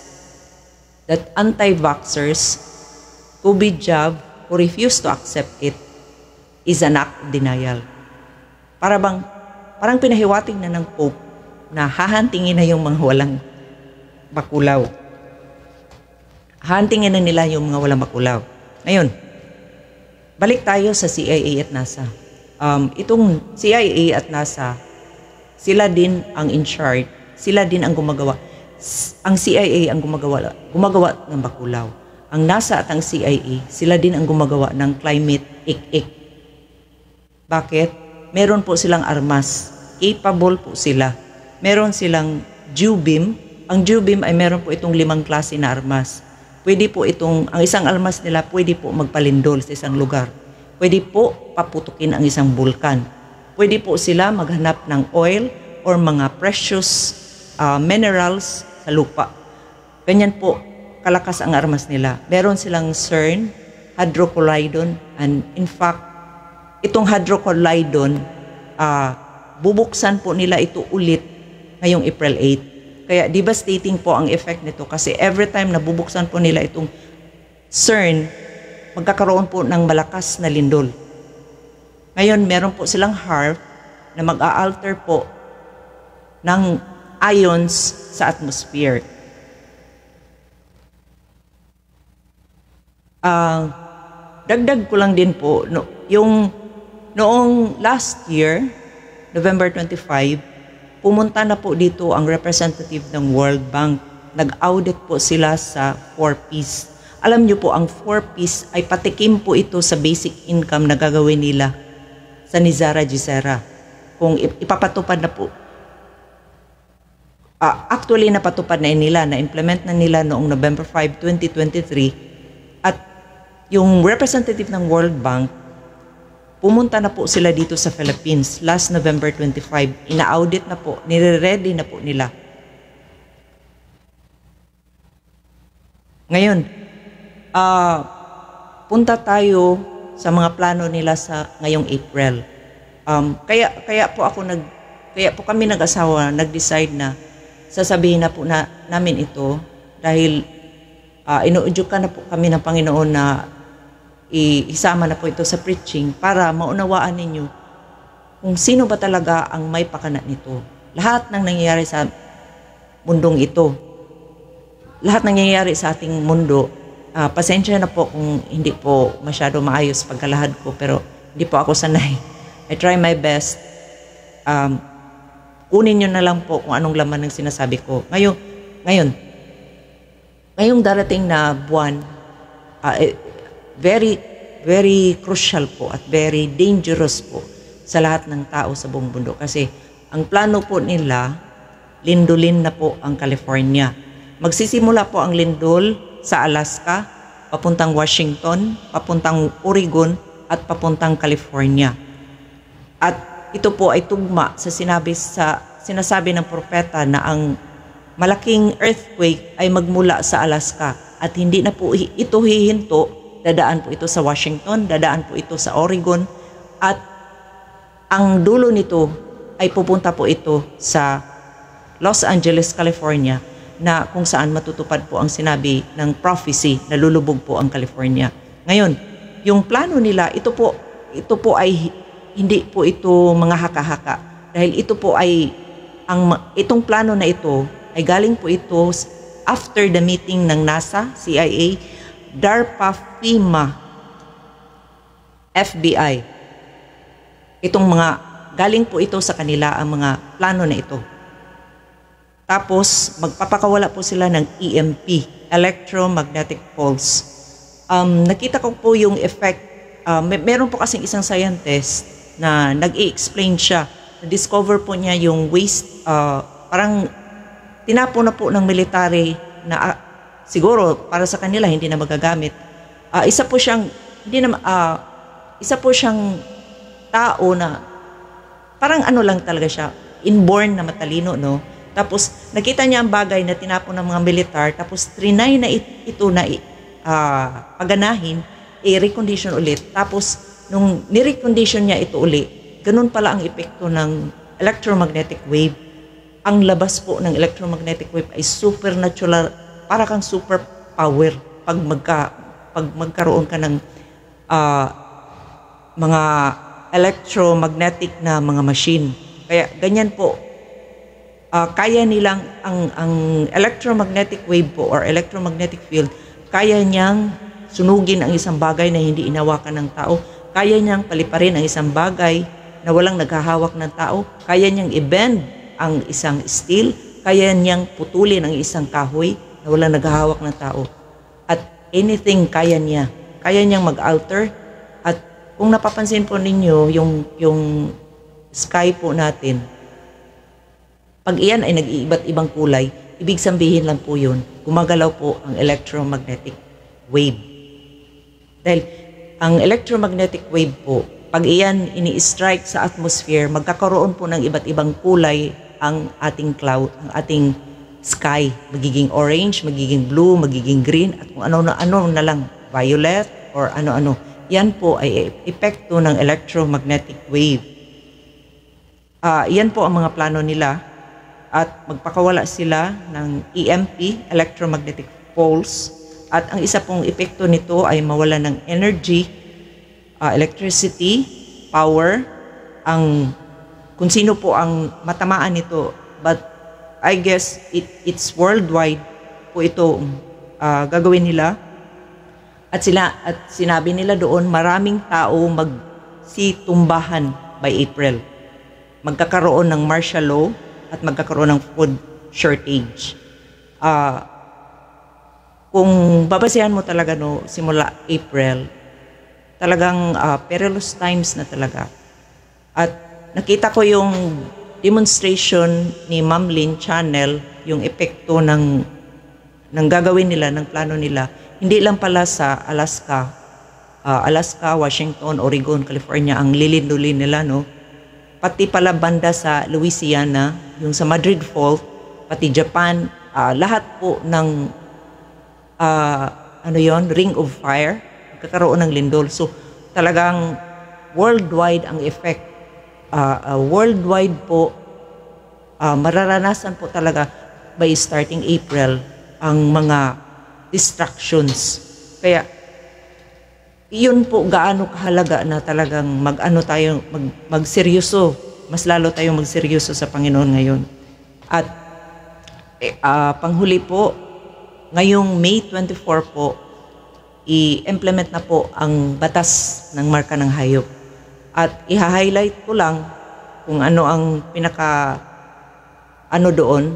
that anti-vaxxers, COVID jab, who refuse to accept it is an act of denial. Parang pinahiwatig na ng Pope na hahantingin na yung mga walang bakulaw. Hahantingin na nila yung mga walang bakulaw. Ngayon, balik tayo sa CIA at NASA. Itong CIA at NASA, sila din ang in charge, sila din ang gumagawa. Ang CIA ang gumagawa ng bakulaw. Ang NASA at ang CIA, sila din ang gumagawa ng climate ik-ik. Bakit? Meron po silang armas. Capable po sila. Meron silang JUBIM. Ang JUBIM ay meron po itong 5 klase na armas. Ang isang armas nila pwede po magpalindol sa isang lugar. Pwede po paputukin ang isang bulkan. Pwede po sila maghanap ng oil or mga precious minerals sa lupa. Ganyan po kalakas ang armas nila. Meron silang CERN, hydrocolloidon, and in fact, itong hydrocolloidon, bubuksan po nila ito ulit ngayong April 8. Kaya devastating po ang effect nito kasi every time na bubuksan po nila itong CERN, magkakaroon po ng malakas na lindol. Ngayon, meron po silang HAARP na mag-a-alter po ng ions sa atmosphere. Dagdag ko lang din po, noong last year, November 25, pumunta na po dito ang representative ng World Bank. Nag-audit po sila sa 4Ps. Alam niyo po, ang 4Ps ay patikim po ito sa basic income na gagawin nila sa Nizara Gisera. Kung ipapatupad na po. Actually, napatupad na nila, na-implement na nila noong November 5, 2023. At yung representative ng World Bank, pumunta na po sila dito sa Philippines last November 25. Ina-audit na po, nire-ready na po nila. Ngayon, punta tayo sa mga plano nila sa ngayong April. Kaya po kami nag-asawa nag-decide na sasabihin na po namin ito dahil inuudyukan na po kami ng Panginoon na isama na po ito sa preaching para maunawaan ninyo kung sino ba talaga ang may pakana nito. Lahat ng nangyayari sa mundong ito, lahat ng nangyayari sa ating mundo, pasensya na po kung hindi po masyado maayos pagkalahad ko, pero hindi po ako sanay. I try my best. Kunin nyo na lang po kung anong laman ng sinasabi ko. Ngayong darating na buwan, very, very crucial po at very dangerous po sa lahat ng tao sa buong mundo. Kasi ang plano po nila, lindulin na po ang California. Magsisimula po ang lindol sa Alaska, papuntang Washington, papuntang Oregon, at papuntang California. At ito po ay tugma sa sinasabi ng propeta na ang malaking earthquake ay magmula sa Alaska at hindi na po ito hihinto, dadaan po ito sa Washington, dadaan po ito sa Oregon, at ang dulo nito ay pupunta po ito sa Los Angeles, California, na kung saan matutupad po ang sinabi ng prophecy na lulubog po ang California. Ngayon, yung plano nila, ito po ay hindi po ito mga haka-haka. Dahil ito po ay, itong plano na ito ay galing po ito after the meeting ng NASA, CIA, DARPA, FEMA, FBI. Galing po ito sa kanila ang mga plano na ito. Tapos, magpapakawala po sila ng EMP, electromagnetic pulse. Nakita ko po yung effect meron po kasing isang scientist na nag-i-explain siya. Na-discover po niya yung waste, parang tinapo na po ng military na siguro para sa kanila hindi na magagamit. Isa po siyang tao na parang ano lang talaga siya, inborn na matalino, no? Tapos nakita niya ang bagay na tinapon ng mga militar, tapos trinay na ito na paganahin, i-recondition ulit. Tapos nung ni-recondition niya ito uli, ganun pala ang epekto ng electromagnetic wave. Ang labas po ng electromagnetic wave ay supernatural, para kang super power pag magkaroon ka ng mga electromagnetic na mga machine. Kaya ganyan po, kaya nilang ang electromagnetic wave po or electromagnetic field, kaya niyang sunugin ang isang bagay na hindi inawakan ng tao, kaya niyang paliparin ang isang bagay na walang naghahawak ng tao, kaya niyang i-bend ang isang steel, kaya niyang putulin ang isang kahoy na walang naghahawak ng tao. At anything kaya niya. Kaya niyang mag-alter. At kung napapansin po ninyo, yung sky po natin, pag iyan ay nag-iiba't ibang kulay, ibig sabihin lang po yun, gumagalaw po ang electromagnetic wave. Dahil ang electromagnetic wave po, pag iyan ini-strike sa atmosphere, magkakaroon po ng iba't ibang kulay ang ating cloud, ang ating sky. Magiging orange, magiging blue, magiging green, at kung ano na lang, violet, or ano-ano. Yan po ay epekto ng electromagnetic wave. Yan po ang mga plano nila. At magpakawala sila ng EMP, electromagnetic pulse. At ang isa pong epekto nito ay mawala ng energy, electricity, power, kung sino po ang matamaan nito. But I guess it's worldwide po ito gagawin nila. At sinabi nila doon, maraming tao magsitumbahan by April. Magkakaroon ng martial law at magkakaroon ng food shortage. Kung babasehan mo talaga simula April, talagang perilous times na talaga. At nakita ko yung demonstration ni Ma'am Lynn Channel, yung epekto ng gagawin nila, ng plano nila. Hindi lang pala sa Alaska, Washington, Oregon, California, ang lilindulin nila, no? Pati pala banda sa Louisiana, yung sa Madrid Fault, pati Japan, lahat po ng Ring of Fire, kakaroon ng lindol. So talagang worldwide ang effect. Worldwide po, mararanasan po talaga by starting April ang mga distractions. Kaya iyon po gaano kahalaga na talagang magseryoso, mas lalo tayong magseryoso sa Panginoon ngayon. At panghuli po, ngayong May 24 po, i-implement na po ang batas ng marka ng hayop. At i-highlight ko lang kung ano ang doon,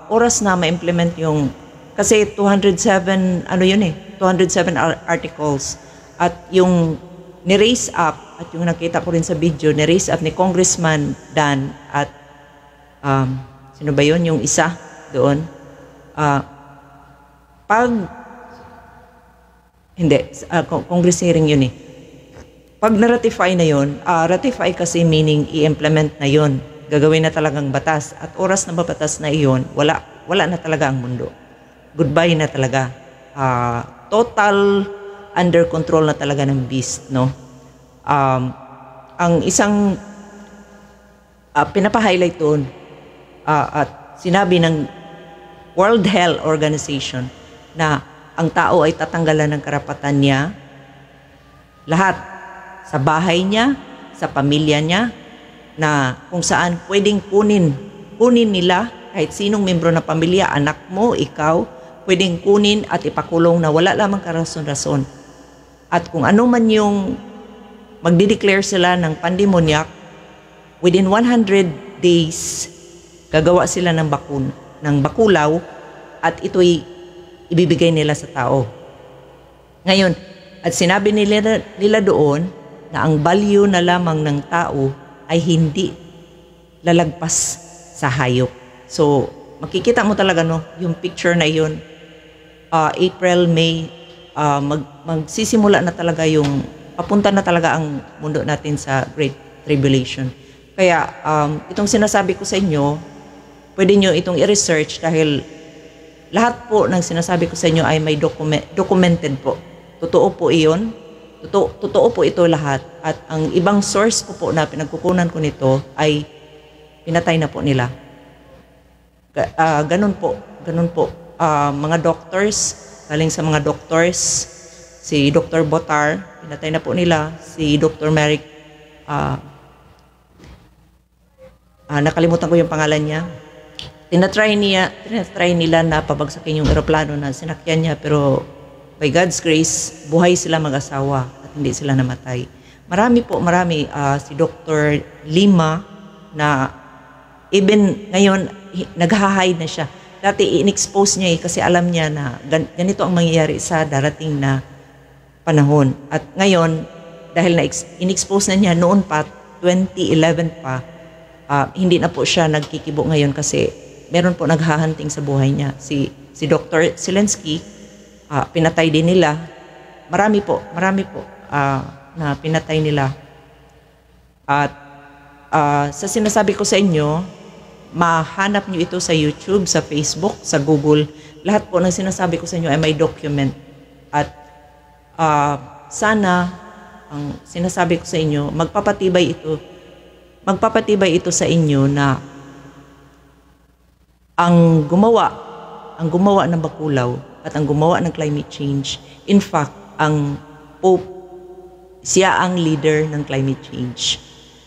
oras na ma-implement yung, kasi 207 articles, at yung ni-raise up, at yung nakita ko rin sa video, ni-raise up ni Congressman Dan at sino ba yun? Yung isa doon. Congress hearing yun eh. Pag na-ratify na yun, ratify kasi meaning i-implement na yun. Gagawin na talagang batas. At oras na batas na iyon, wala na talaga ang mundo. Goodbye na talaga. Total under control na talaga ng beast, no? Ang isang pinapa-highlight doon at sinabi ng World Health Organization na ang tao ay tatanggalan ng karapatan niya, lahat, sa bahay niya, sa pamilya niya, na kung saan pwedeng kunin nila kahit sinong membro ng pamilya, anak mo, ikaw, pwedeng kunin at ipakulong na wala lamang karason-rason. At kung ano man yung magdi-declare sila ng pandemoniac, within 100 days, gagawa sila ng bakulaw at ito'y ibibigay nila sa tao. Ngayon, At sinabi nila doon na ang value na lamang ng tao ay hindi lalagpas sa hayop. So, makikita mo talaga no, yung picture na yun, April, May, magsisimula na talaga yung, papunta na talaga ang mundo natin sa Great Tribulation. Kaya, itong sinasabi ko sa inyo, pwede nyo itong i-research dahil lahat po ng sinasabi ko sa inyo ay may documented po. Totoo po iyon. Totoo po ito lahat. At ang ibang source ko po na pinagkukunan ko nito ay pinatay na po nila. Ganun po. Mga doctors, galing sa mga doctors, si Dr. Botar, pinatay na po nila. Si Dr. Merrick, nakalimutan ko yung pangalan niya. Tinatry nila na pabagsakin yung eroplano na sinakyan niya, pero by God's grace, buhay sila mag-asawa at hindi sila namatay. Marami. Si Dr. Lima na even ngayon, nag-hide na siya. Dati in-expose niya kasi alam niya na ganito ang mangyayari sa darating na panahon. At ngayon, dahil na in-expose na niya noon pa, 2011 pa, hindi na po siya nagkikibo ngayon kasi meron po naghahunting sa buhay niya. Si Dr. Zelensky, pinatay din nila. Marami po na pinatay nila. At sa sinasabi ko sa inyo, mahanap nyo ito sa YouTube, sa Facebook, sa Google. Lahat po ng sinasabi ko sa inyo ay may document. At sana, ang sinasabi ko sa inyo, magpapatibay ito sa inyo na ang gumawa ng Bakulao at ang gumawa ng climate change, in fact, ang Pope, siya ang leader ng climate change.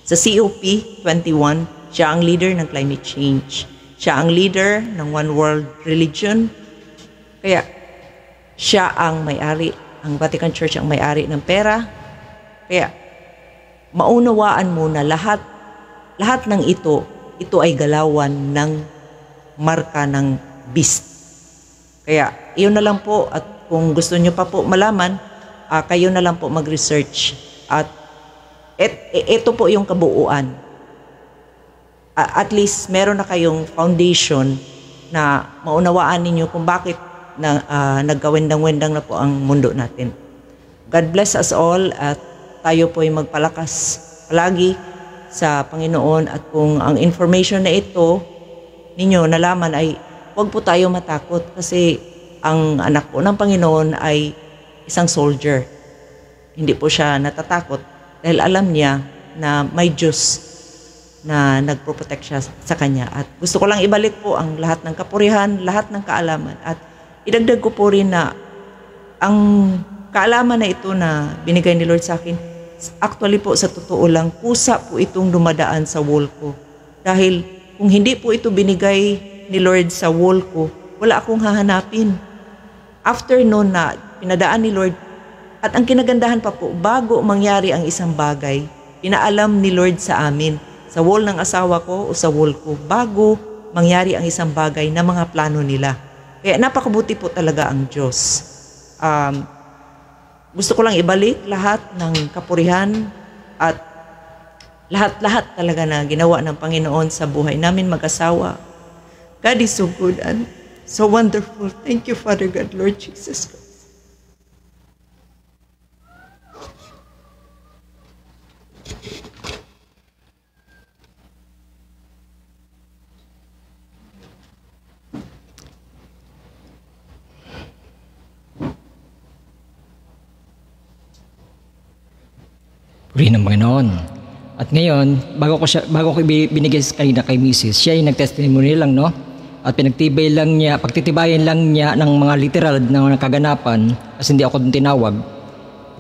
Sa COP21, siya ang leader ng climate change. Siya ang leader ng One World Religion. Kaya, siya ang may-ari, ang Vatican Church ang may-ari ng pera. Kaya, maunawaan mo na lahat ng ito ay galawan ng marka ng beast. Kaya, iyon na lang po. At kung gusto nyo pa po malaman, kayo na lang po mag-research. At ito po yung kabuuan. At least, meron na kayong foundation na maunawaan ninyo kung bakit nagkawendang-wendang na po ang mundo natin. God bless us all at tayo po ay magpalakas palagi sa Panginoon. At kung ang information na ito ninyo nalaman ay huwag po tayo matakot kasi ang anak po ng Panginoon ay isang soldier. Hindi po siya natatakot dahil alam niya na may Diyos na nagproprotect siya sa kanya. At gusto ko lang ibalik po ang lahat ng kapurihan, lahat ng kaalaman. At idagdag ko po rin na ang kaalaman na ito na binigay ni Lord sa akin, actually po sa totoo lang, kusa po itong dumadaan sa wall ko. Dahil kung hindi po ito binigay ni Lord sa wall ko, wala akong hahanapin. After noon na pinadaan ni Lord, at ang kinagandahan pa po, bago mangyari ang isang bagay, pinaalam ni Lord sa amin, sa wall ng asawa ko o sa wall ko, bago mangyari ang isang bagay na mga plano nila. Kaya napakabuti po talaga ang Diyos. Gusto ko lang ibalik lahat ng kapurihan at lahat talaga na ginawa ng Panginoon sa buhay namin mag-asawa. God is so good and so wonderful. Thank you, Father God, Lord Jesus Christ. Puri ng Panginoon. At ngayon, bago ko binigay kanina kay Mrs., siya ay nag-testimony lang, no? At pagtitibayan lang niya ng mga literal na kaganapan, kasi hindi ako dun tinawag.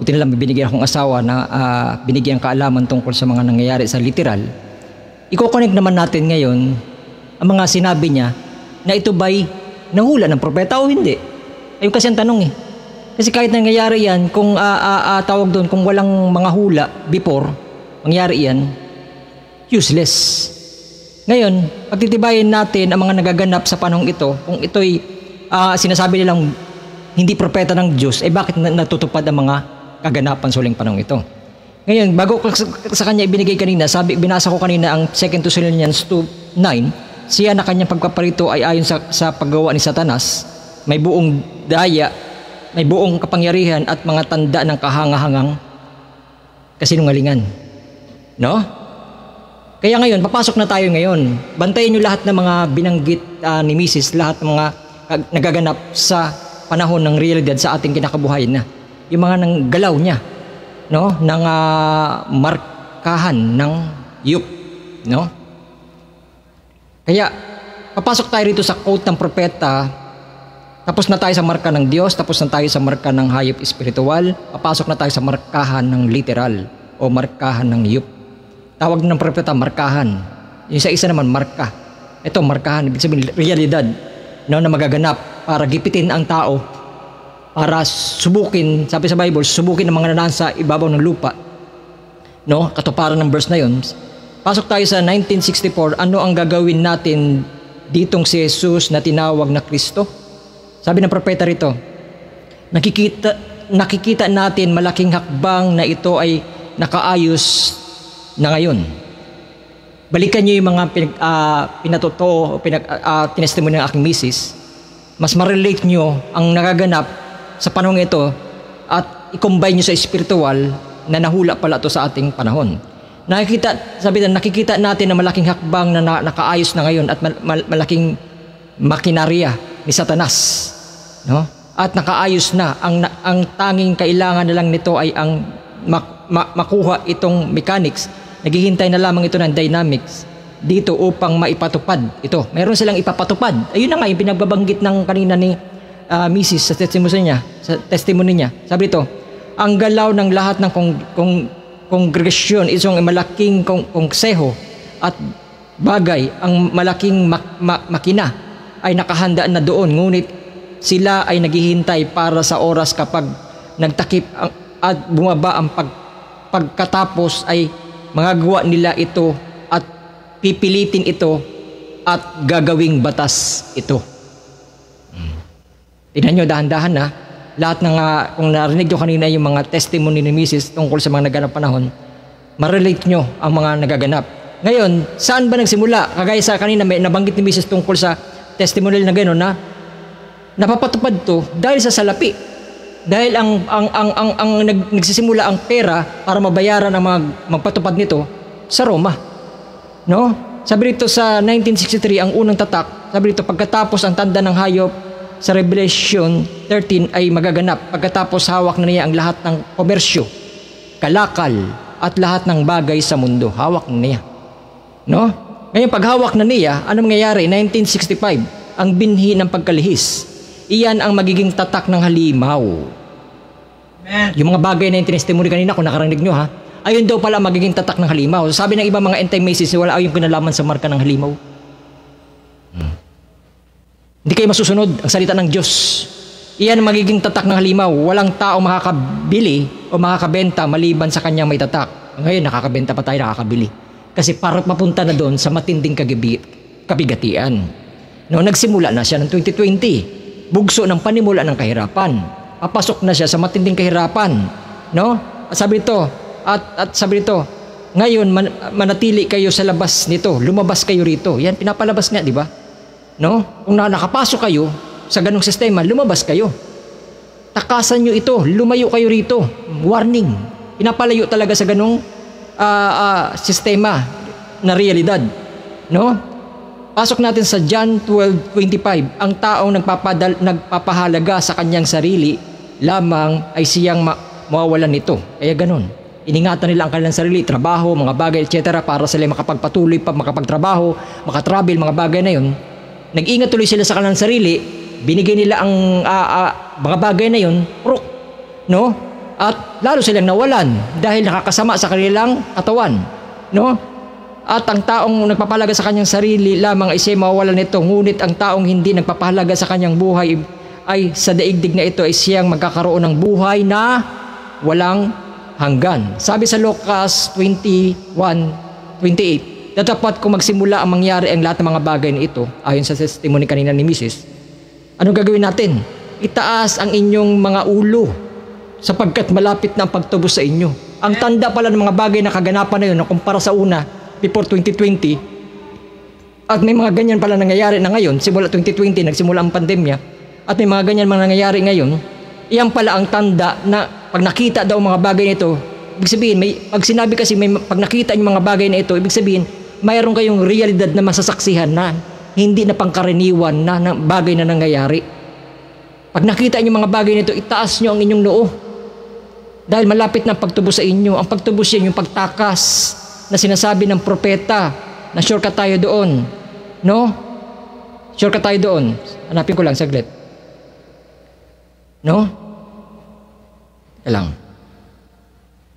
Buti na lang binigyan akong asawa na binigyan kaalaman tungkol sa mga nangyayari sa literal. Iko-connect naman natin ngayon ang mga sinabi niya na ito ba'y nahula ng propeta o hindi? Ayun kasi ang tanong eh. Kasi kahit nangyayari yan, kung tawag doon, kung walang mga hula before, mangyari yan, useless. Ngayon, pagtitibayin natin ang mga nagaganap sa panahong ito, kung ito'y sinasabi nilang hindi propeta ng Diyos, bakit natutupad ang mga kaganapan sa huling panahon ito. Ngayon, bago ko sa kanya ibinigay kanina, binasa ko kanina ang 2 Thessalonians 2:9, siya na kanyang pagpaparito ay ayon sa paggawa ni Satanas, may buong daya, may buong kapangyarihan at mga tanda ng kahangahangang kasinungalingan. No? Kaya ngayon, papasok na tayo ngayon. Bantayan nyo lahat ng mga binanggit ni Mrs., lahat ng mga nagaganap sa panahon ng realidad sa ating kinakabuhayan na. Yung mga nang galaw niya, no? Ng markahan ng yup, no? Kaya, papasok tayo rito sa quote ng propeta. Tapos na tayo sa marka ng Diyos, tapos na tayo sa marka ng hayop espiritual, papasok na tayo sa markahan ng literal o markahan ng yup. Tawag ng propeta, markahan. Yung sa isa naman, marka. Ito, markahan, ibig sabihin, realidad, no, na magaganap para gipitin ang tao, para subukin, sabi sa Bible, subukin ang mga nasa ibabaw ng lupa. No, katuparan ng verse na yun. Pasok tayo sa 1964, ano ang gagawin natin ditong si Jesus na tinawag na Kristo? Sabi ng propeta rito, nakikita natin malaking hakbang na ito ay nakaayos na ngayon. Balikan niyo yung mga pinatotoo o tinestimony ng aking misis. Mas ma-relate niyo ang nagaganap sa panahon ito at i-combine niyo sa spiritual na nahula pala ito sa ating panahon. Nakikita natin na malaking hakbang na nakaayos na ngayon at malaking makinarya ni Satanas, no? At nakaayos na ang tanging kailangan na lang nito ay ang makuha itong mechanics. Naghihintay na lamang ito ng dynamics dito upang maipatupad ito. Meron silang ipapatupad. Ayun na nga yung pinagbabanggit ng kanina ni Mrs. sa testimony niya. Sabi ito, ang galaw ng lahat ng kongregasyon, isang malaking kongseho at bagay, ang malaking makina ay nakahanda na doon, ngunit sila ay naghihintay para sa oras kapag nagtakip at bumaba ang pagkatapos ay magagawa nila ito at pipilitin ito at gagawing batas ito. Tingnan nyo, dahan-dahan na. Lahat ng, kung narinig nyo kanina yung mga testimony ni Mrs. tungkol sa mga naganap panahon, ma-relate nyo ang mga nagaganap. Ngayon, saan ba nagsimula? Kagaya sa kanina, may nabanggit ni Mrs. tungkol sa testimonial na gano'n na napapatupad to dahil sa salapi. Dahil nagsisimula ang pera para mabayaran ang magpatupad nito sa Roma. No? Sabi rito sa 1963, ang unang tatak, sabi rito, pagkatapos ang tanda ng hayop sa Revelation 13 ay magaganap. Pagkatapos hawak na niya ang lahat ng komersyo, kalakal, at lahat ng bagay sa mundo. Hawak na niya. No? Ngayon, paghawak na niya, ano mangyayari? 1965, ang binhi ng pagkalihis. Iyan ang magiging tatak ng halimaw. Amen. Yung mga bagay na yung tinestimony kanina, kung nakarinig nyo ha, ayun daw pala magiging tatak ng halimaw. Sabi ng iba mga end-time messages, wala ayong kinalaman sa marka ng halimaw. Hindi kayo masusunod ang salita ng Diyos. Iyan ang magiging tatak ng halimaw. Walang tao makakabili o makakabenta maliban sa kanyang may tatak. Ngayon, nakakabenta pa tayo, nakakabili. Kasi para mapunta na doon sa matinding kabigatian. No, nagsimula na siya ng 2020. Bugso ng panimula ng kahirapan. Papasok na siya sa matinding kahirapan. No? At sabi ito, ngayon manatili kayo sa labas nito. Lumabas kayo rito. Yan, pinapalabas nga, di ba? No? Kung nakapasok kayo sa ganong sistema, lumabas kayo. Takasan nyo ito. Lumayo kayo rito. Warning. Pinapalayo talaga sa ganong sistema na realidad. No? Pasok natin sa John 12:25. Ang taong nagpapahalaga sa kanyang sarili lamang ay siyang mawawalan nito. Kaya ganon. Iningatan nila ang kanilang sarili, trabaho, mga bagay, etc. para sila makapagpatuloy pa, makapagtrabaho, makatravel, mga bagay na yun. Nag-ingat tuloy sila sa kanilang sarili, binigay nila ang mga bagay na yun, no? At lalo silang nawalan dahil nakakasama sa kanilang katawan, no? At ang taong nagpapahalaga sa kanyang sarili lamang ay siya mawawalan nito, ngunit ang taong hindi nagpapahalaga sa kanyang buhay ay sa daigdig na ito ay siyang magkakaroon ng buhay na walang hanggan. Sabi sa Lucas 21:28, tatapat kung magsimula ang mangyari ang lahat ng mga bagay na ito, ayon sa testimony kanina ni Mrs. Anong gagawin natin? Itaas ang inyong mga ulo sapagkat malapit na ang pagtubos sa inyo. Ang tanda pala ng mga bagay na kaganapan na yun na kumpara sa una, before 2020, at may mga ganyan pala nangyayari na ngayon, simula 2020, nagsimula ang pandemya, at may mga ganyan mga nangyayari ngayon, iyan pala ang tanda na pag nakita daw mga bagay nito, ibig sabihin, pag sinabi kasi, pag nakita yung mga bagay na ito, ibig sabihin, mayroon kayong realidad na masasaksihan na hindi na pangkaraniwan na bagay na nangyayari. Pag nakita niyo mga bagay nito, itaas niyo ang inyong noo. Dahil malapit na ang pagtubos sa inyo. Ang pagtubos yan, yung pagtakas na sinasabi ng propeta na shortcut tayo doon. No? Shortcut tayo doon. Hanapin ko lang saglit. No? Lang.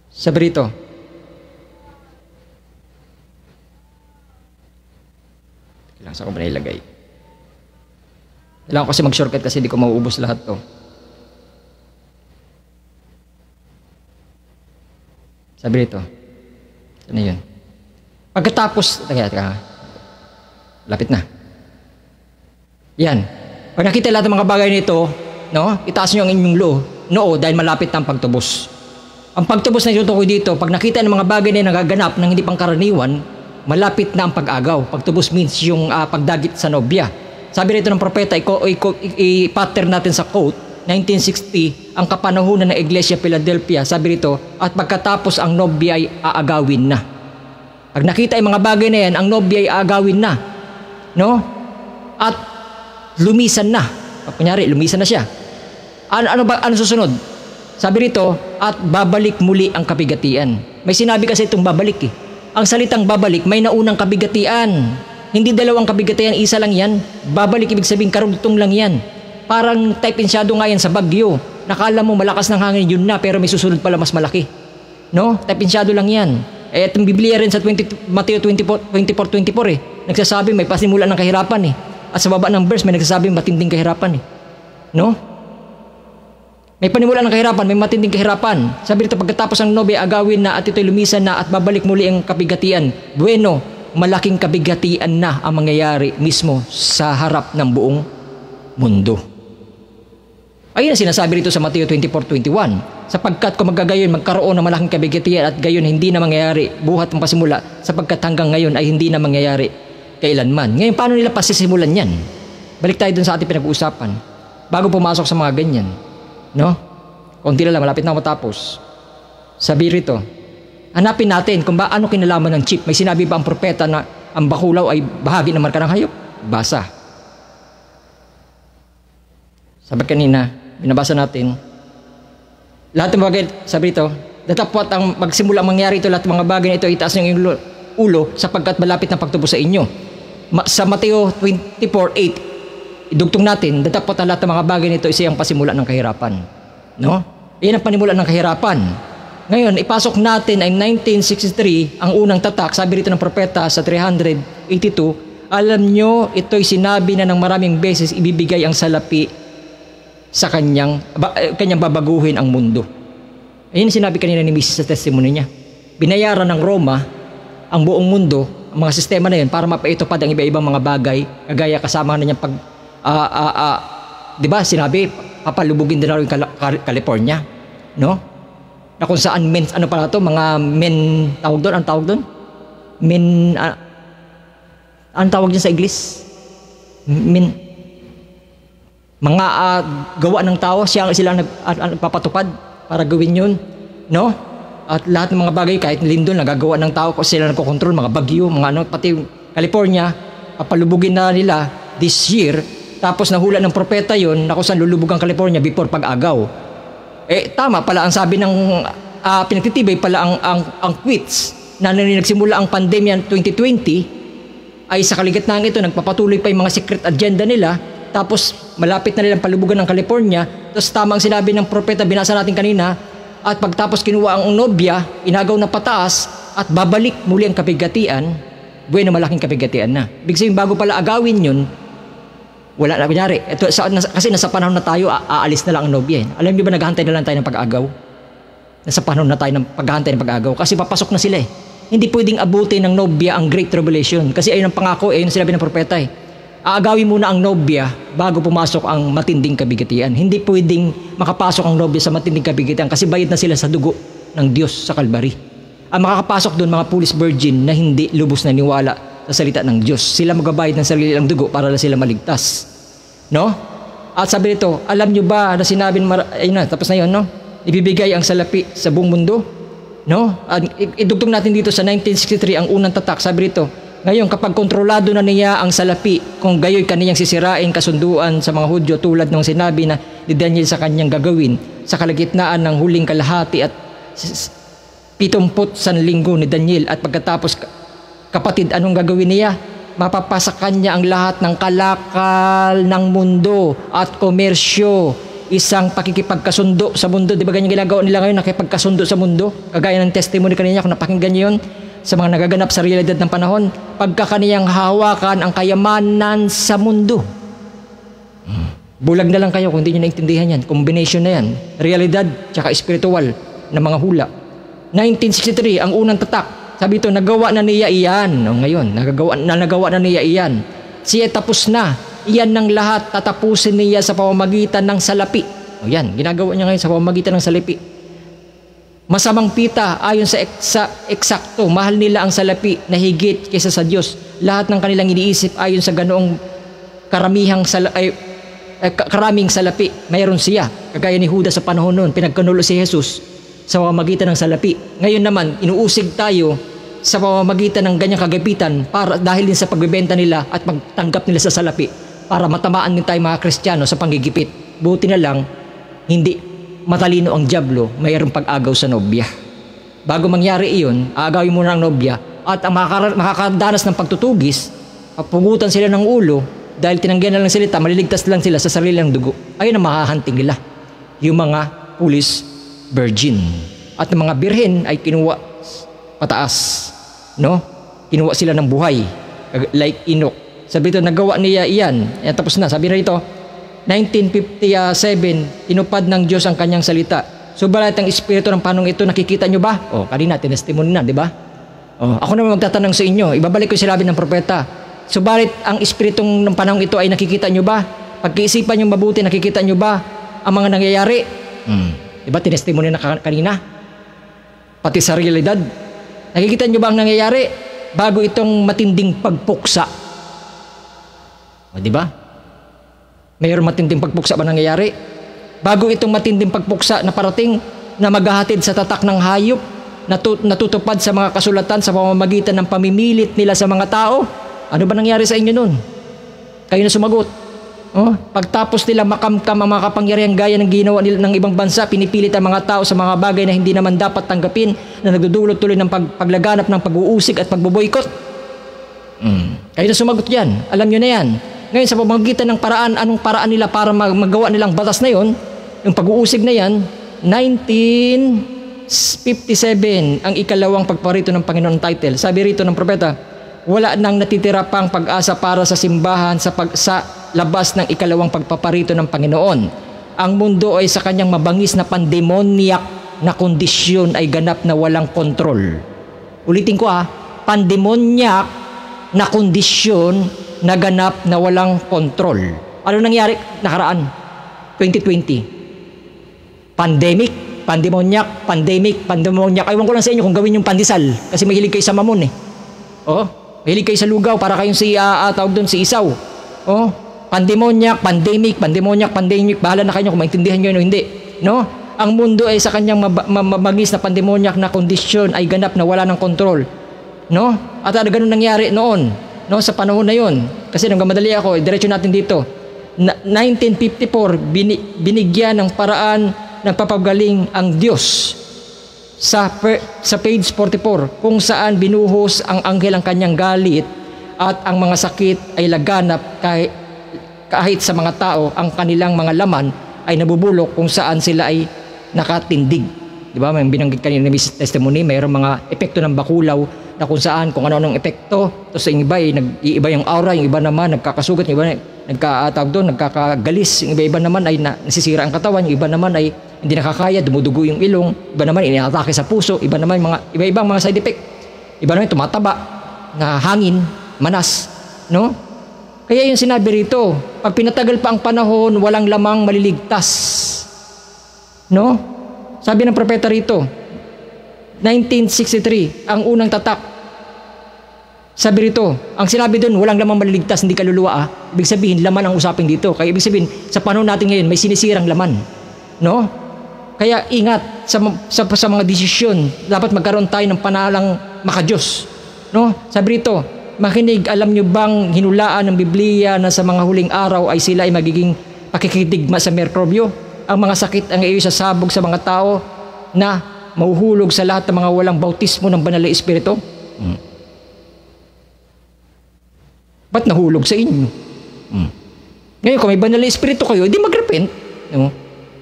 Sabi rito. Lang sa ko ba nailagay? Kailangan ko kasi mag-shortcut kasi hindi ko mauubos lahat to. Sabi rito. Ano yun? Pagkatapos, teka. Lapit na. Yan. Pag nakita lahat ng mga bagay nito, no? Itaas nyo ang inyong noo dahil malapit na ang pagtubos. Ang pagtubos na itutukoy dito, pag nakita ng mga bagay na nagaganap ng hindi pangkaraniwan, malapit na ang pag-agaw. Pagtubos means yung pagdagit sa nobya. Sabi rito ng propeta, i-pattern natin sa quote, 1960, ang kapanahunan ng Iglesia Philadelphia, sabi rito, at pagkatapos ang nobya ay aagawin na. Pag nakita yung mga bagay na yan, ang nobya ay aagawin na. No? At lumisan na. Kunyari, lumisan na siya. Ano susunod? Sabi rito, at babalik muli ang kabigatian. May sinabi kasi itong babalik eh. Ang salitang babalik, may naunang kabigatian. Hindi dalawang kabigatian, isa lang yan. Babalik, ibig sabihin, karugtong lang yan. Parang type-insyado nga yan sa Bagyo. Nakala mo malakas ng hangin, yun na, pero may susunod pala mas malaki. No? Type-insyado lang yan. Eh, itong Biblia rin sa Mateo 24:24 eh. Nagsasabi may pasimulan ng kahirapan eh. At sa baba ng verse may nagsasabi matinding kahirapan eh. No? May panimulan ng kahirapan, may matinding kahirapan. Sabi dito, pagkatapos ang nobya agawin na at ito'y lumisan na at babalik muli ang kabigatian. Bueno, malaking kabigatian na ang mangyayari mismo sa harap ng buong mundo. Ayun ang sinasabi rito sa Mateo 24:21. Sapagkat kung magkagayon, magkaroon ng malaking kabigatian at gayon hindi na mangyayari buhat ng pasimula, sapagkat hanggang ngayon ay hindi na mangyayari kailanman. Ngayon, paano nila pasisimulan yan? Balik tayo dun sa ating pinag-uusapan. Bago pumasok sa mga ganyan. No? Kunti na lang, malapit na matapos. Sabi rito, hanapin natin kung ano kinalaman ng chip. May sinabi ba ang propeta na ang bakulaw ay bahagi ng marka ng hayop? Basa. Sabi kanina, binabasa natin, lahat ng bagay, sabi ito, datapwat ang magsimula mangyari ito, lahat ng mga bagay na ito, itaas ng iyong ulo, sapagkat malapit na pagtubos sa inyo. Sa Mateo 24:8, idugtong natin, datapwat ang lahat ng mga bagay nito, isa ang pasimula ng kahirapan. No? Iyan ang panimula ng kahirapan. Ngayon, ipasok natin ay 1963, ang unang tatak, sabi rito ng propeta sa 382, alam nyo, ito'y sinabi na ng maraming beses, ibibigay ang salapi sa kanyang babaguhin ang mundo. Ayun sinabi kanina ni Mrs. sa testimony niya. Binayaran ng Roma ang buong mundo, ang mga sistema na yun, para mapaitupad ang iba-ibang mga bagay, kagaya kasama na niyang di ba, sinabi, papalubugin din raw yung California. No? Na kung saan men, ano pala to, mga men, ang tawag doon? Men, anong tawag niya sa English? Men, mga gawa ng tao, sila nagpapatupad para gawin yun. No? At lahat ng mga bagay, kahit Lindol, nagagawa ng tao, kasi sila nagkokontrol, mga bagyo, mga ano, pati California, papalubugin na nila this year, tapos nahula ng propeta yun, na kung saan lulubog ang California before pag-agaw. Eh, tama pala, ang sabi ng pinagtitibay pala ang quits, na nagsimula ang pandemya 2020, ay sa kaligitnaan ito, nagpapatuloy pa yung mga secret agenda nila, tapos malapit na nilang palubugan ng California. Tapos tamang sinabi ng propeta, binasa natin kanina, at pagtapos kinuha ang nobya, inagaw na pataas at babalik muli ang kabigatian, bueno, malaking kabigatian na. Ibig sabihin, bago pala agawin yun, wala na. Kunyari, kasi nasa panahon na tayo, aalis na lang ang nobya. Alam niyo ba, naghahantay na lang tayo ng pag-agaw? Nasa panahon na tayo ng paghahantay ng pag-agaw. Kasi papasok na sila eh. Hindi pwedeng abutin ng nobya ang Great Tribulation. Kasi ayun ang pangako, ayun ang sinabi ng propeta eh. aagawin muna ang nobya bago pumasok ang matinding kabigatian. Hindi pwedeng makapasok ang nobya sa matinding kabigatian kasi bayad na sila sa dugo ng Diyos sa Kalbari. Ang makakapasok doon mga foolish virgin na hindi lubos na niwala sa salita ng Diyos. Sila magbabayad ng sarili ng dugo para na sila maligtas. No? At sabi nito, alam nyo ba na sinabi, ayun na, tapos na yun, no? Ibibigay ang salapi sa buong mundo. No? At idugtong natin dito sa 1963 ang unang tatak. Sabi rito, ngayon kapag kontrolado na niya ang salapi, kung gayoy kaniyang sisirain kasunduan sa mga Hudyo tulad ng sinabi na ni Daniel sa kanyang gagawin sa kalagitnaan ng huling kalahati at 70 linggo ni Daniel, at pagkatapos kapatid, anong gagawin niya? Mapapasakan niya ang lahat ng kalakal ng mundo at komersyo, isang pakikipagkasundo sa mundo. Di ba ganyan ginagawa nila ngayon, nakipagkasundo sa mundo? Kagaya ng testimony kanina, kung napakinggan niyo yun, sa mga nagaganap sa realidad ng panahon, pagka kaniyang hawakan ang kayamanan sa mundo. Bulag na lang kayo kung hindi nyo naintindihan yan. Combination na yan. Realidad tsaka spiritual na mga hula. 1963, ang unang tatak. Sabi ito, nagawa na niya iyan. O ngayon, nagawa na niya iyan. Siya tapos na. Iyan ng lahat, tatapusin niya sa pamamagitan ng salapi. O yan, ginagawa niya ngayon sa pamamagitan ng salapi. Masamang pita ayon sa eksakto, mahal nila ang salapi na higit kaysa sa Diyos. Lahat ng kanilang iniisip ayon sa ganoong karaming salapi, mayroon siya. Kagaya ni Judas sa panahon noon, pinagkanulo si Jesus sa pamamagitan ng salapi. Ngayon naman, inuusig tayo sa pamamagitan ng ganyang kagapitan para dahil din sa pagbebenta nila at pagtanggap nila sa salapi para matamaan din tayo mga Kristiyano sa panggigipit. Buti na lang, hindi matalino ang dyablo, mayroong pag-agaw sa nobya. Bago mangyari iyon, aagawin muna ang nobya at ang makakadanas ng pagtutugis, papugutan sila ng ulo dahil tinanggihan na lang salita, maliligtas lang sila sa sariling dugo. Ayun ang mahahanting nila, yung mga foolish virgin. At ang mga birhen ay kinuha pataas, no? Kinuha sila ng buhay, like Enoch. Sabi ito, nagawa niya iyan. Tapos na, sabi na ito, 1957, tinupad ng Diyos ang kanyang salita. Subalit ang espiritu ng panahong ito, nakikita nyo ba? O, kanina, tinestimony na, di ba? O, ako naman magtatanong sa inyo, ibabalik ko yung sinabi ng propeta. Subalit ang espiritu ng panahong ito ay nakikita nyo ba? Pagkiisipan nyo mabuti, nakikita nyo ba ang mga nangyayari? Di ba, tinestimony na kanina? Pati sa realidad. Nakikita nyo ba ang nangyayari bago itong matinding pagpuksa? O, di ba? Mayroong matinding pagpuksa ba nangyayari? Bago itong matinding pagpuksa na parating na maghahatid sa tatak ng hayop, natutupad sa mga kasulatan sa pamamagitan ng pamimilit nila sa mga tao, ano ba nangyari sa inyo nun? Kayo na sumagot. Oh, pagtapos nila makamkam ang mga kapangyarihan gaya ng ginawa nila ng ibang bansa, pinipilit ang mga tao sa mga bagay na hindi naman dapat tanggapin, na nagdudulot tuloy ng paglaganap ng pag-uusig at pagboboykot. Kayo na sumagot yan. Alam nyo na yan. Ngayon sa pamamagitan ng paraan, anong paraan nila para magawa nilang batas na yon? Yung pag-uusig na yan, 1957, ang ikalawang pagparito ng Panginoon title. Sabi rito ng propeta, wala nang natitira pang pag-asa para sa simbahan sa labas ng ikalawang pagpaparito ng Panginoon. Ang mundo ay sa kanyang mabangis na pandemoniak na kondisyon ay ganap na walang kontrol. Ulitin ko pandemoniak na kondisyon na ganap na walang kontrol. Ano nangyari nakaraan? 2020. Pandemoniak. Aywan ko lang sa inyo kung gawin yung pandesal kasi mahilig kayo sa mamon mahilig kayo sa lugaw para kayong tawag doon si Isaw. Pandemoniak. Bahala na kayo kung maintindihan nyo o hindi. No? Ang mundo ay sa kanyang mabagis na pandemoniak na kondisyon ay ganap na wala ng kontrol. No? At ganun nangyari noon. No, sa panahon na yon, kasi nang gamadali ako, diretso natin dito. 1954, binigyan ng paraan ng papagaling ang Diyos sa page 44, kung saan binuhos ang anghel ang kanyang galit at ang mga sakit ay laganap kahit sa mga tao, ang kanilang mga laman ay nabubulok kung saan sila ay nakatindig. Di ba? May binanggit kanina ng testimony, mayroong mga epekto ng bakulaw na kung saan, kung ano-anong epekto. Tapos yung iba ay nag-iiba yung aura, yung iba naman nagkakasugat, yung iba nagkakagalis, yung iba naman ay nasisira ang katawan, yung iba naman ay hindi nakakaya, dumudugo yung ilong, iba naman iniatake sa puso, iba naman iba-ibang mga side effect. Iba naman tumataba, na hangin, manas, no? Kaya yung sinabi rito, pag pinatagal pa ang panahon, walang lamang maliligtas. No? Sabi ng propeta rito, 1963, ang unang tatak. Sabi rito, ang sinabi doon, walang lamang maliligtas, hindi kaluluwa. Ibig sabihin, laman ang usapin dito. Kaya ibig sabihin, sa panahon natin ngayon, may sinisirang laman. No? Kaya ingat sa mga desisyon. Dapat magkaroon tayo ng panalang makadiyos. No? Sabi rito, makinig, alam nyo bang hinulaan ng Biblia na sa mga huling araw ay sila ay magiging pakikitigma sa merkrobyo? Ang mga sakit ang iisasabog sa mga tao na mahuhulog sa lahat ng mga walang bautismo ng banal na espiritu. Ba't nahulog sa inyo? Ngayon, kung may banal na espiritu kayo, di mag-repent. No?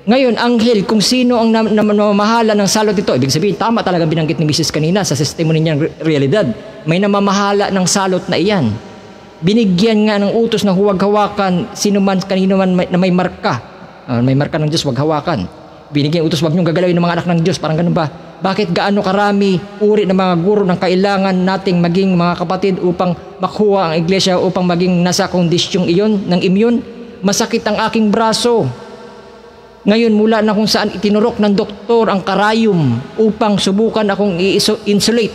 Ngayon, anghel, kung sino ang namamahala ng salot ito, ibig sabihin, tama talaga binanggit ni Mrs. kanina sa testimony niyang realidad. May namamahala ng salot na iyan. Binigyan nga ng utos na huwag hawakan sino man, kanino man na may marka. May marka ng Diyos, huwag hawakan. Binigyan utos, huwag niyong gagalawin ng mga anak ng Diyos. Parang ganun ba? Bakit gaano karami uri ng mga guro ng kailangan nating maging mga kapatid upang makuha ang iglesia, upang maging nasa kondisyong iyon ng immune? Masakit ang aking braso. Ngayon, mula na kung saan itinurok ng doktor ang karayom upang subukan akong i-insulate.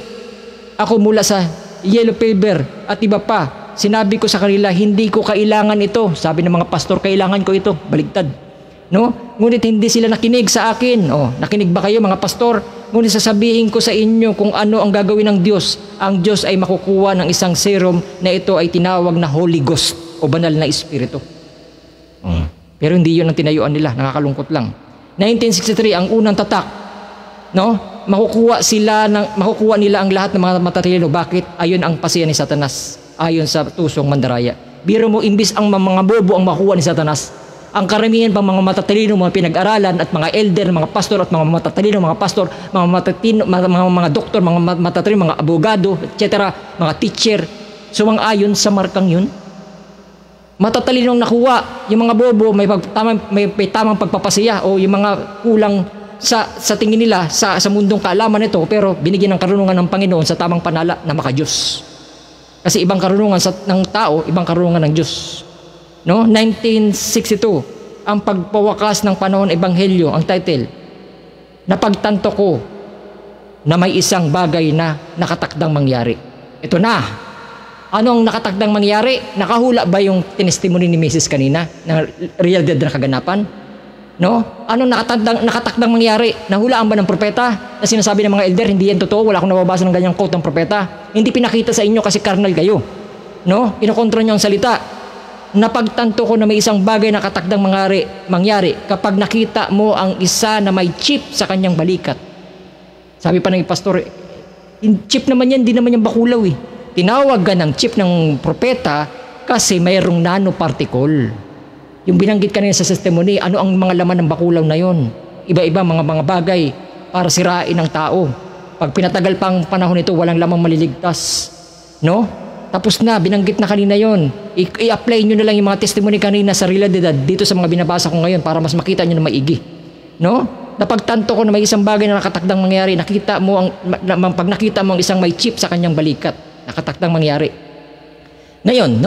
Ako mula sa yellow fever at iba pa. Sinabi ko sa kanila, hindi ko kailangan ito. Sabi ng mga pastor, kailangan ko ito. Baligtad. No? Ngunit hindi sila nakinig sa akin. Nakinig ba kayo mga pastor? Ngunit sasabihin ko sa inyo kung ano ang gagawin ng Diyos. Ang Diyos ay makukuha ng isang serum na ito ay tinawag na Holy Ghost o banal na espiritu. Pero hindi yun ang tinayuan nila. Nakakalungkot lang. 1963, ang unang tatak. No? Makukuha nila ang lahat ng mga matatalino. Bakit? Ayon ang pasiyan ni Satanas. Ayon sa tusong mandaraya. Biro mo, imbis ang mga bobo ang makuha ni Satanas, ang karamihan pang mga matatalino, mga pinag-aralan at mga elder, mga pastor at mga matatalino, mga pastor, mga doktor, mga matatalino, mga abogado, etc., mga teacher, sumang-ayon sa markang yun. Matatalinong nakuha, yung mga bobo may tamang pagpapasiya o yung mga kulang sa tingin nila sa mundong kaalaman nito, pero binigyan ng karunungan ng Panginoon sa tamang panala na makadiyos. Kasi ibang karunungan ng tao, ibang karunungan ng Diyos. No? 1962, ang pagpawakas ng panahon ebanghelyo, ang title, napagtanto ko na may isang bagay na nakatakdang mangyari. Ito na. Anong nakatakdang mangyari? Nakahula ba yung tinestimony ni Mrs. kanina na real dead na kaganapan? No? Anong nakatakdang mangyari? Nahulaan ba ng propeta na sinasabi ng mga elder, hindi yan totoo, wala akong nababasa ng ganyang quote ng propeta. Hindi pinakita sa inyo kasi carnal kayo. No? Kinokontrol niyo ang salita. Napagtanto ko na may isang bagay na nakatakdang mangyari kapag nakita mo ang isa na may chip sa kanyang balikat. Sabi pa ng pastor, chip naman yan, di naman yan bakulaw eh. Tinawag ka ng chip ng propeta kasi mayroong nanoparticle. Yung binanggit kanina sa testimony, ano ang mga laman ng bakulaw na yon? Iba-iba mga bagay para sirain ang tao. Pag pinatagal pang panahon ito, walang lamang maliligtas. No? Tapos na, binanggit na kanina yon. I-apply nyo na lang yung mga testimony kanina sa realidad dito sa mga binabasa ko ngayon para mas makita nyo na maigi. No? Napagtanto ko na may isang bagay na nakatakdang mangyari. Pag nakita mo ang isang may chip sa kanyang balikat, nakatakdang mangyari. Ngayon,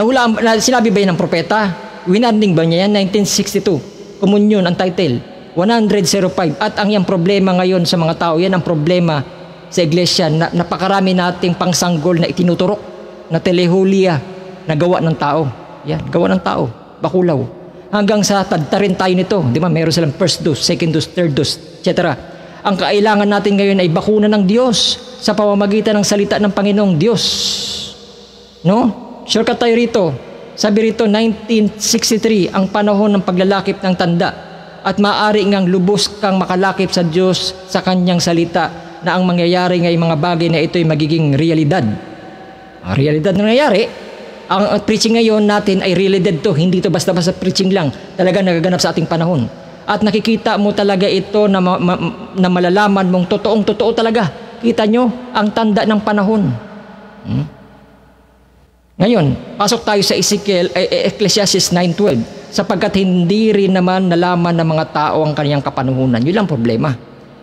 sinabi ba yan ng propeta? Winarning ba niya yan? 1962. Komunyon ang title. 105. At ang yung problema ngayon sa mga tao, yan ang problema sa iglesia. Napakarami nating pangsanggol na itinuturok na telehulia na gawa ng tao. Yan, gawa ng tao. Bakulaw. Hanggang sa tadtarin tayo nito. Di ba? Meron silang first dose, second dose, third dose, etc. Ang kailangan natin ngayon ay bakuna ng Diyos sa pamamagitan ng salita ng Panginoong Diyos. No? Shortcut tayo rito. Sabi rito, 1963, ang panahon ng paglalakip ng tanda at maaari ngang lubos kang makalakip sa Diyos sa kanyang salita na ang mangyayari ngay mga bagay na ito ay magiging realidad. Realidad na nangyayari. Ang preaching ngayon natin ay realidad to. Hindi to basta-basta preaching lang. Talaga nagaganap sa ating panahon. At nakikita mo talaga ito na malalaman mong totoong-totoo talaga. Kita nyo ang tanda ng panahon. Ngayon, pasok tayo sa Ecclesiastes 9:12. Sapagkat hindi rin naman nalaman ng mga tao ang kanyang kapanuhunan. Yun lang problema.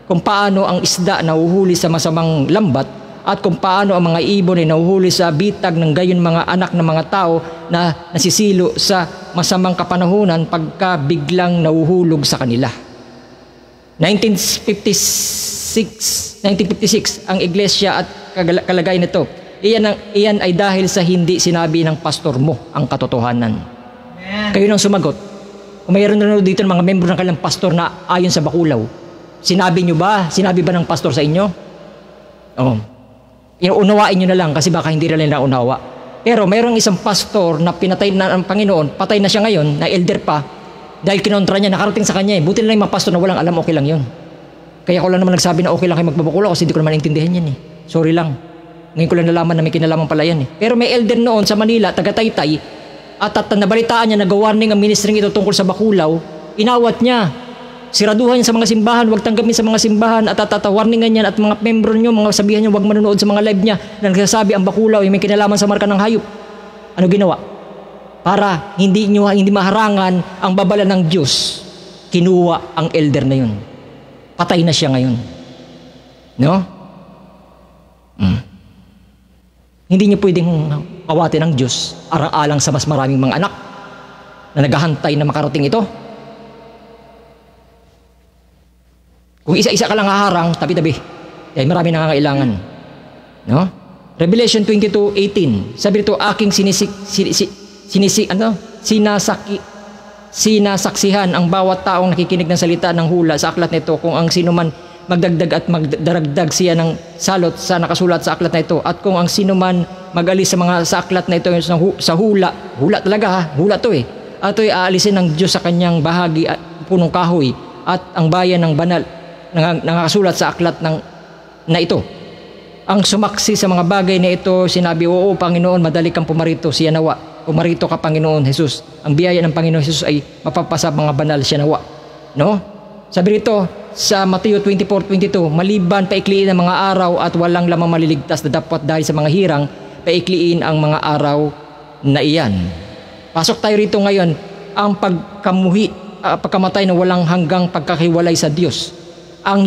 Kung paano ang isda na uhuhuli sa masamang lambat at kung paano ang mga ibon ay nahuhuli sa bitag ng gayon mga anak ng mga tao na nasisilo sa masamang kapanahunan pagka biglang nahuhulog sa kanila. 1956 ang iglesia at kalagayan nito. Iyan ay dahil sa hindi sinabi ng pastor mo ang katotohanan. Kayo nang sumagot. Kung mayroon na dito ng mga membro ng kanilang pastor na ayon sa Baculaw, sinabi nyo ba? Sinabi ba ng pastor sa inyo? Oo. Unawain nyo na lang kasi baka hindi rin nila unawa. Pero mayroong isang pastor na pinatay na ng Panginoon, patay na siya ngayon, na elder pa, dahil kinontra niya, nakarating sa kanya. Buti na lang yung mga pastor na walang alam, okay lang yun. Kaya ko lang naman nagsabi na okay lang kayo magbabakulaw kasi hindi ko naman intindihan yan eh. Sorry lang. Ngayon ko lang nalaman na may kinalaman pala yan eh. Pero may elder noon sa Manila, taga-Taytay, at nabalitaan niya, nag-warning ang ministering ito tungkol sa Baculaw, inawat niya. Siraduhan niya sa mga simbahan, huwag tanggapin sa mga simbahan at warningan niya at mga membro niyo, mga sabihan niyo, huwag manonood sa mga live niya na nagsasabi ang Baculaw ay may kinalaman sa marka ng hayop. Ano ginawa? Para hindi maharangan ang babala ng Diyos, kinuha ang elder na yun. Patay na siya ngayon. No? Hindi niyo pwedeng awatin ang Diyos arang-alang sa mas maraming mga anak na naghahantay na makarating ito. Kung isa-isa ka lang haharang, tabi-tabi. Dahil marami nangangailangan. No? Revelation 22:18. Sabi nito, aking sinasaksihan ang bawat taong nakikinig ng salita ng hula sa aklat nito, kung ang sino man magdagdag at magdaragdag siya ng salot sa nakasulat sa aklat na ito, at kung ang sino man magalis sa aklat na ito sa hula talaga ha, hula to eh, at ito'y aalisin ng Diyos sa kanyang bahagi at punong kahoy, at ang bayan ng banal nakasulat sa aklat na ito. Ang sumaksi sa mga bagay na ito, sinabi, oo Panginoon, madali kang pumarito, siya nawa. Pumarito ka Panginoon Jesus. Ang biyaya ng Panginoon Jesus ay mapapasa mga banal, siya nawa. No? Sabi rito sa Mateo 24:22, maliban paikliin ang mga araw at walang lamang maliligtas na dapat dahil sa mga hirang, paikliin ang mga araw na iyan. Pasok tayo rito ngayon, ang pagkamatay na walang hanggang pagkakiwalay sa Diyos. Ang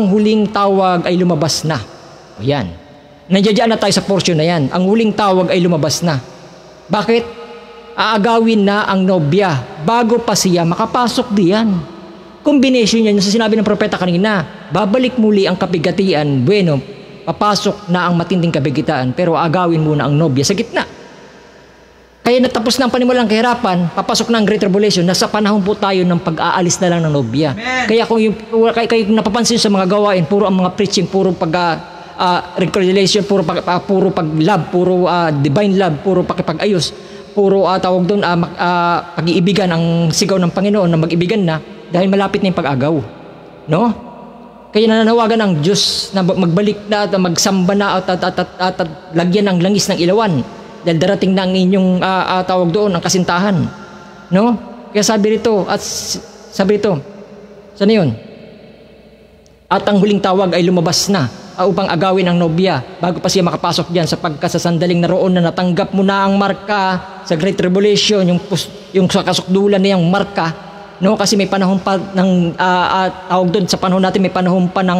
huling tawag ay lumabas na. Ayan. Nandiyan na tayo sa portion na yan. Ang huling tawag ay lumabas na. Bakit? Aagawin na ang nobya bago pa siya makapasok diyan. Combination yan sa sinabi ng propeta kanina. Babalik muli ang kabigatian. Bueno, papasok na ang matinding kabigitaan, pero aagawin muna ang nobya sa gitna. Kaya natapos na ang panimulang kahirapan, papasok na ang Great Tribulation, nasa panahon po tayo ng pag-aalis na lang ng nobya. Kaya kung kayo napapansin sa mga gawain, puro ang mga preaching, puro reconciliation, puro pag-love, puro divine love, puro pakipag-ayos, puro tawag doon pag-iibigan, ang sigaw ng Panginoon na mag-ibigan na dahil malapit na yung pag-agaw. No? Kaya nananawagan ang Diyos na magbalik na at magsamba na at lagyan ng langis ng ilawan. Dahil darating na ang inyong tawag doon, ang kasintahan. No? Kaya sabi rito, saan yun? At ang huling tawag ay lumabas na upang agawin ang nobya bago pa siya makapasok diyan, sapagkat sa sandaling naroon na natanggap mo na ang marka sa Great Tribulation, yung sa kasukdulan na yung marka, no? Kasi may panahon pa ng tawag doon sa panahon natin, may panahon pa ng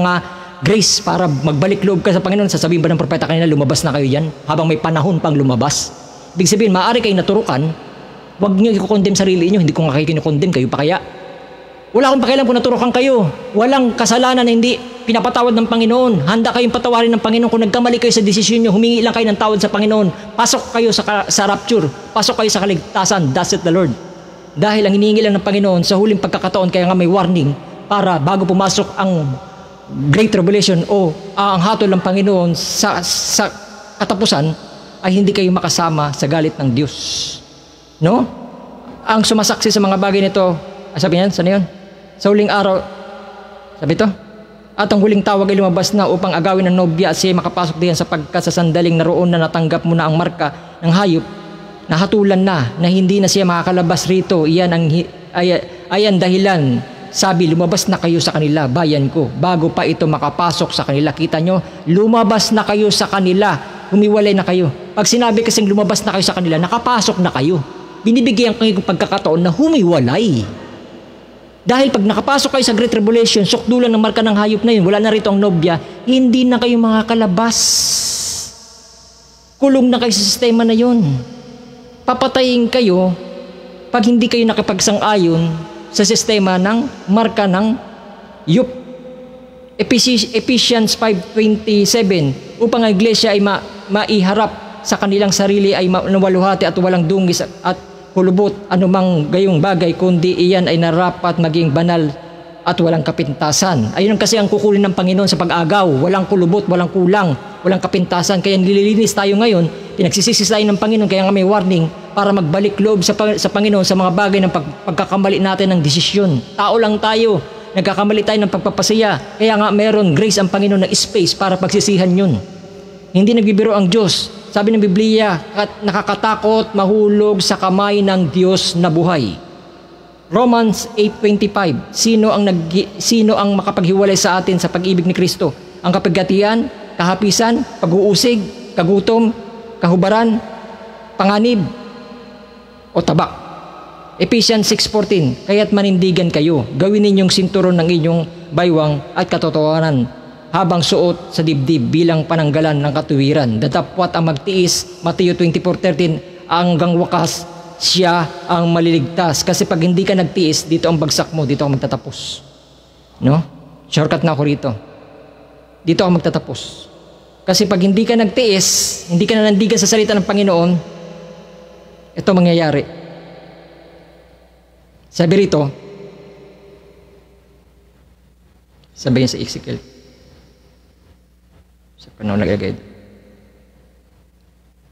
grace para magbalik loob ka sa Panginoon. Sasabihin ba ng propeta kanina, lumabas na kayo yan habang may panahon pang lumabas? Ibig sabihin, maaari kayo naturukan, huwag nyo i-condemn sarili nyo. Hindi ko nga kayo kinukondemn, kayo pa kaya? Wala akong pakialam kung naturukan kayo. Walang kasalanan na hindi pinapatawad ng Panginoon. Handa kayong patawarin ng Panginoon kung nagkamali kayo sa desisyon nyo. Humingi lang kayo ng tawad sa Panginoon. Pasok kayo sa rapture. Pasok kayo sa kaligtasan. Thus saith the Lord. Dahil ang hinihingi lang ng Panginoon sa huling pagkakataon, kaya nga may warning, para bago pumasok ang Great Tribulation o ang hatol ng Panginoon sa katapusan, ay hindi kayo makasama sa galit ng Diyos. No? Ang sumasaksi sa mga bagay nito, sabi niyan, saan yun? Sa huling araw, sabi ito, at ang huling tawag ay lumabas na upang agawin ng nobya at siya makapasok diyan, sapagkat sa sandaling naroon na natanggap mo na ang marka ng hayop, nahatulan na hindi na siya makakalabas rito. Ayan dahilan, sabi, lumabas na kayo sa kanila, bayan ko, bago pa ito makapasok sa kanila. Kita nyo, lumabas na kayo sa kanila, humiwalay na kayo. Pag sinabi kasing lumabas na kayo sa kanila, nakapasok na kayo. Binibigyan kayo pagkakataon na humiwalay. Dahil pag nakapasok kayo sa Great Tribulation, sukdulan ng marka ng hayop na yun, wala na rito ang nobya, hindi na kayo makakalabas. Kulong na kayo sa sistema na yun. Papatayin kayo pag hindi kayo nakipagsang-ayon sa sistema ng marka ng yup. Ephesians 5:27, upang ang iglesia ay maiharap sa kanilang sarili ay nawaluhati at walang dungis at kulubot anumang gayong bagay, kundi iyan ay narapat maging banal at walang kapintasan. Ayun kasi ang kukunin ng Panginoon sa pag-agaw. Walang kulubot, walang kulang, walang kapintasan. Kaya nililinis tayo ngayon, pinagsisisi tayo ng Panginoon, kaya nga may warning para magbalik loob sa Panginoon sa mga bagay ng pagkakamali natin ng desisyon. Tao lang tayo, nagkakamali tayo ng pagpapasaya. Kaya nga meron grace ang Panginoon na space para pagsisihan yun. Hindi nagbibiro ang Diyos. Sabi ng Biblia, at nakakatakot mahulog sa kamay ng Diyos na buhay. Romans 8:25, sino ang makapaghiwalay sa atin sa pag-ibig ni Kristo? Ang kapigatian, kahapisan, pag-uusig, kagutom, kahubaran, panganib, o tabak. Ephesians 6:14, kaya't manindigan kayo, gawin ninyong sinturon ng inyong baywang at katotohanan, habang suot sa dibdib bilang pananggalan ng katuwiran. Datapwat ang magtiis, Mateo 24:13, hanggang wakas siya ang maliligtas. Kasi pag hindi ka nagtiis, dito ang bagsak mo, dito ako magtatapos. No? Shortcut na ako rito. Dito ako magtatapos. Kasi pag hindi ka nagtiis, hindi ka nanandigan sa salita ng Panginoon, ito mangyayari. Sabi rito, sabi niya sa Ezekiel, sa panahon nag-agad.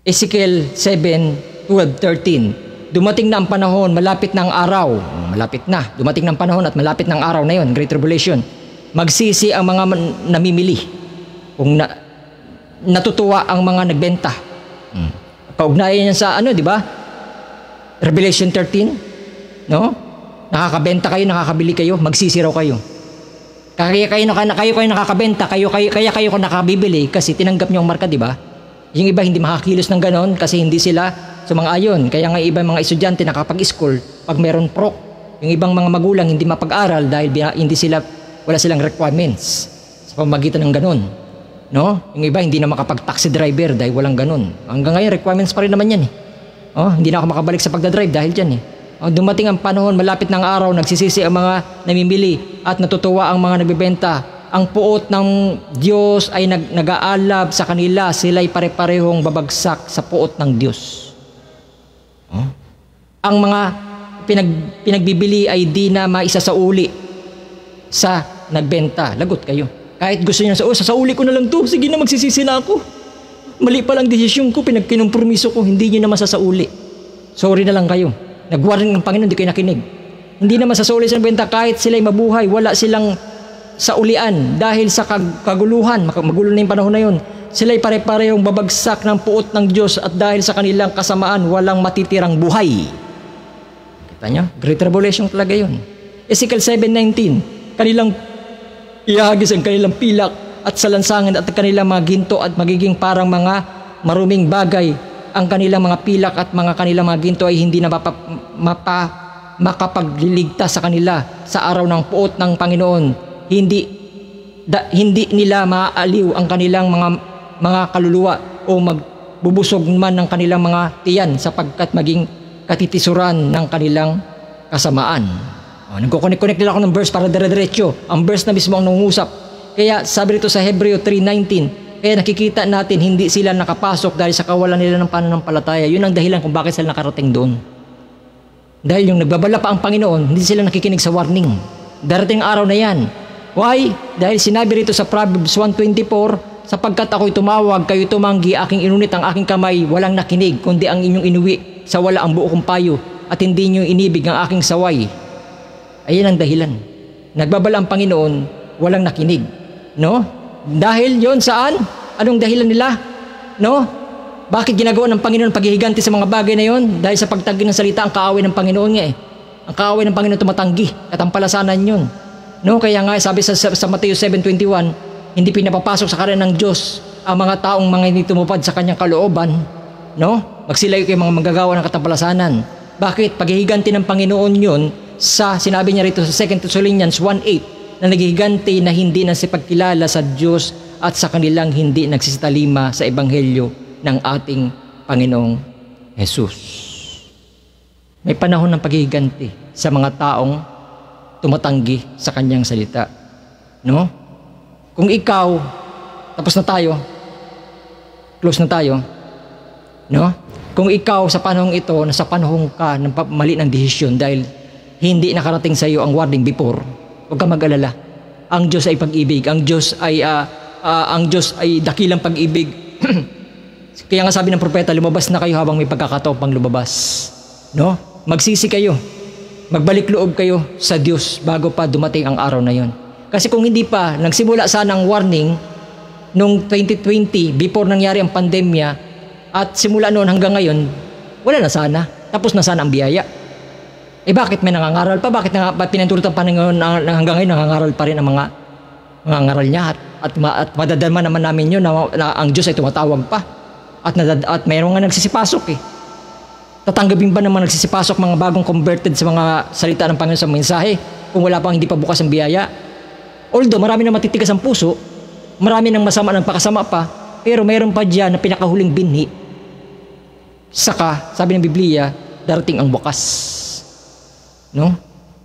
Ezekiel 7:12-13. Dumating na ang panahon, malapit na ang araw. Malapit na. Dumating na ang panahon at malapit na ang araw na yon, Great Tribulation. Magsisi ang mga namimili. Kung natutuwa ang mga nagbenta. Kaugnayan yan sa di ba? Revelation 13. No? Nakakabenta kayo, nakakabili kayo, magsisi raw kayo. Kaya kayo nakakabenta, kaya kayo nakabibili kasi tinanggap niyo ang marka, di ba? Yung iba hindi makakilos ng ganon kasi hindi sila sumang-ayon. Kaya nga iba mga estudyante nakapag-school pag meron prok. Yung ibang mga magulang hindi mapag-aral dahil wala silang requirements sa pamamagitan ng ganon. No? Yung iba hindi na makapag-taxi driver dahil walang ganon. Hanggang ngayon requirements pa rin naman yan eh. Hindi na ako makabalik sa pagdadrive dahil dyan eh. Dumating ang panahon, malapit ng araw, nagsisisi ang mga namimili at natutuwa ang mga nagbebenta. Ang puot ng Diyos ay nag-aalab sa kanila. Sila'y pare-parehong babagsak sa puot ng Diyos. Ang mga pinagbibili ay di na maisasauli sa nagbenta. Lagot kayo. Kahit gusto niyo sasauli ko na lang to. Sige na, magsisisi na ako. Mali pa lang desisyon ko, pinagkinumpromiso ko, hindi niyo na masasauli. Sorry na lang kayo. Nag-warning ng Panginoon, di kayo nakinig. Hindi na masasauli sa nagbenta kahit sila'y mabuhay, wala silang saulian dahil sa kaguluhan, magulo na yung panahon na yun. Sila'y pare-parehong babagsak ng puot ng Diyos at dahil sa kanilang kasamaan, walang matitirang buhay. Kita nyo? Great Revelation talaga yun. Ezekiel 7:19, kanilang ihagis ang kanilang pilak at salansangan at kanilang mga ginto at magiging parang mga maruming bagay. Ang kanilang mga pilak at mga kanilang mga ginto ay hindi na makapagliligtas sa kanila sa araw ng puot ng Panginoon. Hindi nila maaaliw ang kanilang mga kaluluwa o magbubusog man ng kanilang mga tiyan sapagkat maging katitisuran ng kanilang kasamaan. Nagko-connect nila ako ng verse para dire-diretso. Ang verse na mismo ang nangungusap. Kaya sabi rito sa Hebreo 3:19, kaya nakikita natin hindi sila nakapasok dahil sa kawalan nila ng pananampalataya. Yun ang dahilan kung bakit sila nakarating doon. Dahil yung nagbabala pa ang Panginoon, hindi sila nakikinig sa warning. Darating araw na yan. Why? Dahil sinabi rito sa Proverbs 1:24, sapagkat ako'y tumawag, kayo tumanggi, aking inunit ang aking kamay, walang nakinig, kundi ang inyong inuwi sa wala ang buo kong payo, at hindi niyo inibig ang aking saway. Ayan ang dahilan. Nagbabala ang Panginoon, walang nakinig. No? Dahil yon saan? Anong dahilan nila? No? Bakit ginagawa ng Panginoon paghihiganti sa mga bagay na yon? Dahil sa pagtanggi ng salita, ang kaaway ng Panginoon nga eh. Ang kaaway ng Panginoon tumatanggi, katampalasanan yun. No? Kaya nga sabi sa Mateo 7:21, hindi pinapapasok sa karya ng Diyos ang mga taong mga hindi tumupad sa kanyang kalooban. No? Magsilayo kayo mga manggagawa ng katampalasanan. Bakit? Paghihiganti ng Panginoon yun sa sinabi niya rito sa 2 Thessalonians 1:8 na naghihiganti na hindi na sipagkilala sa Diyos at sa kanilang hindi nagsisitalima sa ebanghelyo ng ating Panginoong Jesus. May panahon ng paghihiganti sa mga taong tumatanggi sa kanyang salita. No? Kung ikaw, tapos na tayo, close na tayo, no? Kung ikaw sa panahong ito, nasa panahong ka ng mali ng desisyon dahil hindi nakarating sa iyo ang warning before, huwag ka mag-alala. Ang Diyos ay pag-ibig. Ang Diyos ay dakilang pag-ibig. Kaya nga sabi ng propeta, lumabas na kayo habang may pagkakataon pang lumabas. No? Magsisi kayo. Magbalik loob kayo sa Diyos bago pa dumating ang araw na yon. Kasi kung hindi pa, nagsimula sana ang warning noong 2020, before nangyari ang pandemya, at simula noon hanggang ngayon, wala na sana. Tapos na sana ang biyaya. Eh bakit may nangangaral pa? Bakit pinanturutan pa hanggang ngayon nangangaral pa rin ang mga nangangaral niya? At madadalma naman namin yun na ang Diyos ay tumatawag pa. At mayroon nga nagsisipasok eh. Tatanggapin ba naman nagsisipasok mga bagong converted sa mga salita ng Panginoon sa mensahe kung wala pang hindi pa bukas ang biyaya? Although marami na matitigas ang puso, marami ng masama ng pakasama pa, pero mayroon pa dyan na pinakahuling binhi. Saka, sabi ng Biblia, darating ang wakas. No?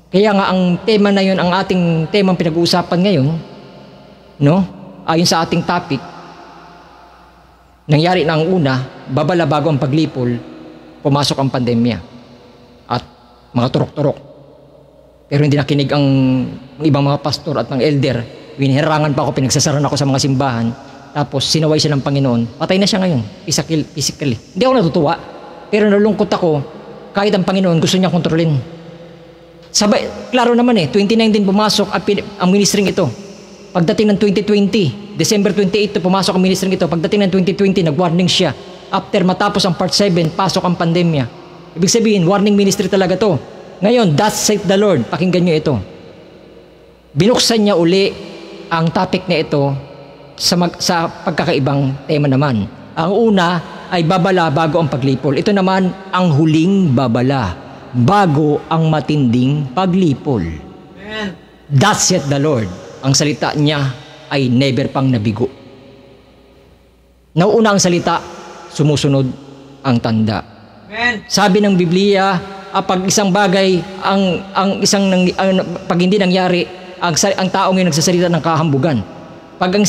Kaya nga ang tema na yun, ang ating temang pinag-uusapan ngayon, no? Ayon sa ating topic, nangyari na ang una, babala bago ang paglipol, pumasok ang pandemya at mga turok-turok. Pero hindi nakinig ang ibang mga pastor at mga elder. Winihirangan pa ako, pinagsasaran ako sa mga simbahan. Tapos sinaway siya ng Panginoon. Patay na siya ngayon, physically. Hindi ako natutuwa, pero nalungkot ako kahit ang Panginoon gusto niya kontrolin. Sabay, klaro naman 2019 pumasok ang ministering ito. Pagdating ng 2020, December 28 pumasok ang ministering ito. Pagdating ng 2020, nag-warning siya. After matapos ang part 7, pasok ang pandemya. Ibig sabihin, warning ministry talaga to. Ngayon, thus saith the Lord, pakinggan nyo ito. Binuksan niya uli ang topic na ito sa pagkakaibang tema naman. Ang una ay babala bago ang paglipol. Ito naman ang huling babala bago ang matinding paglipol. Amen. Thus saith the Lord. Ang salita niya ay never pang nabigo. Nauuna ang salita, sumusunod ang tanda. Amen. Sabi ng Biblia, pag isang bagay pag hindi nangyari, ang taong yung nagsasalita ng kahambugan. Pag ang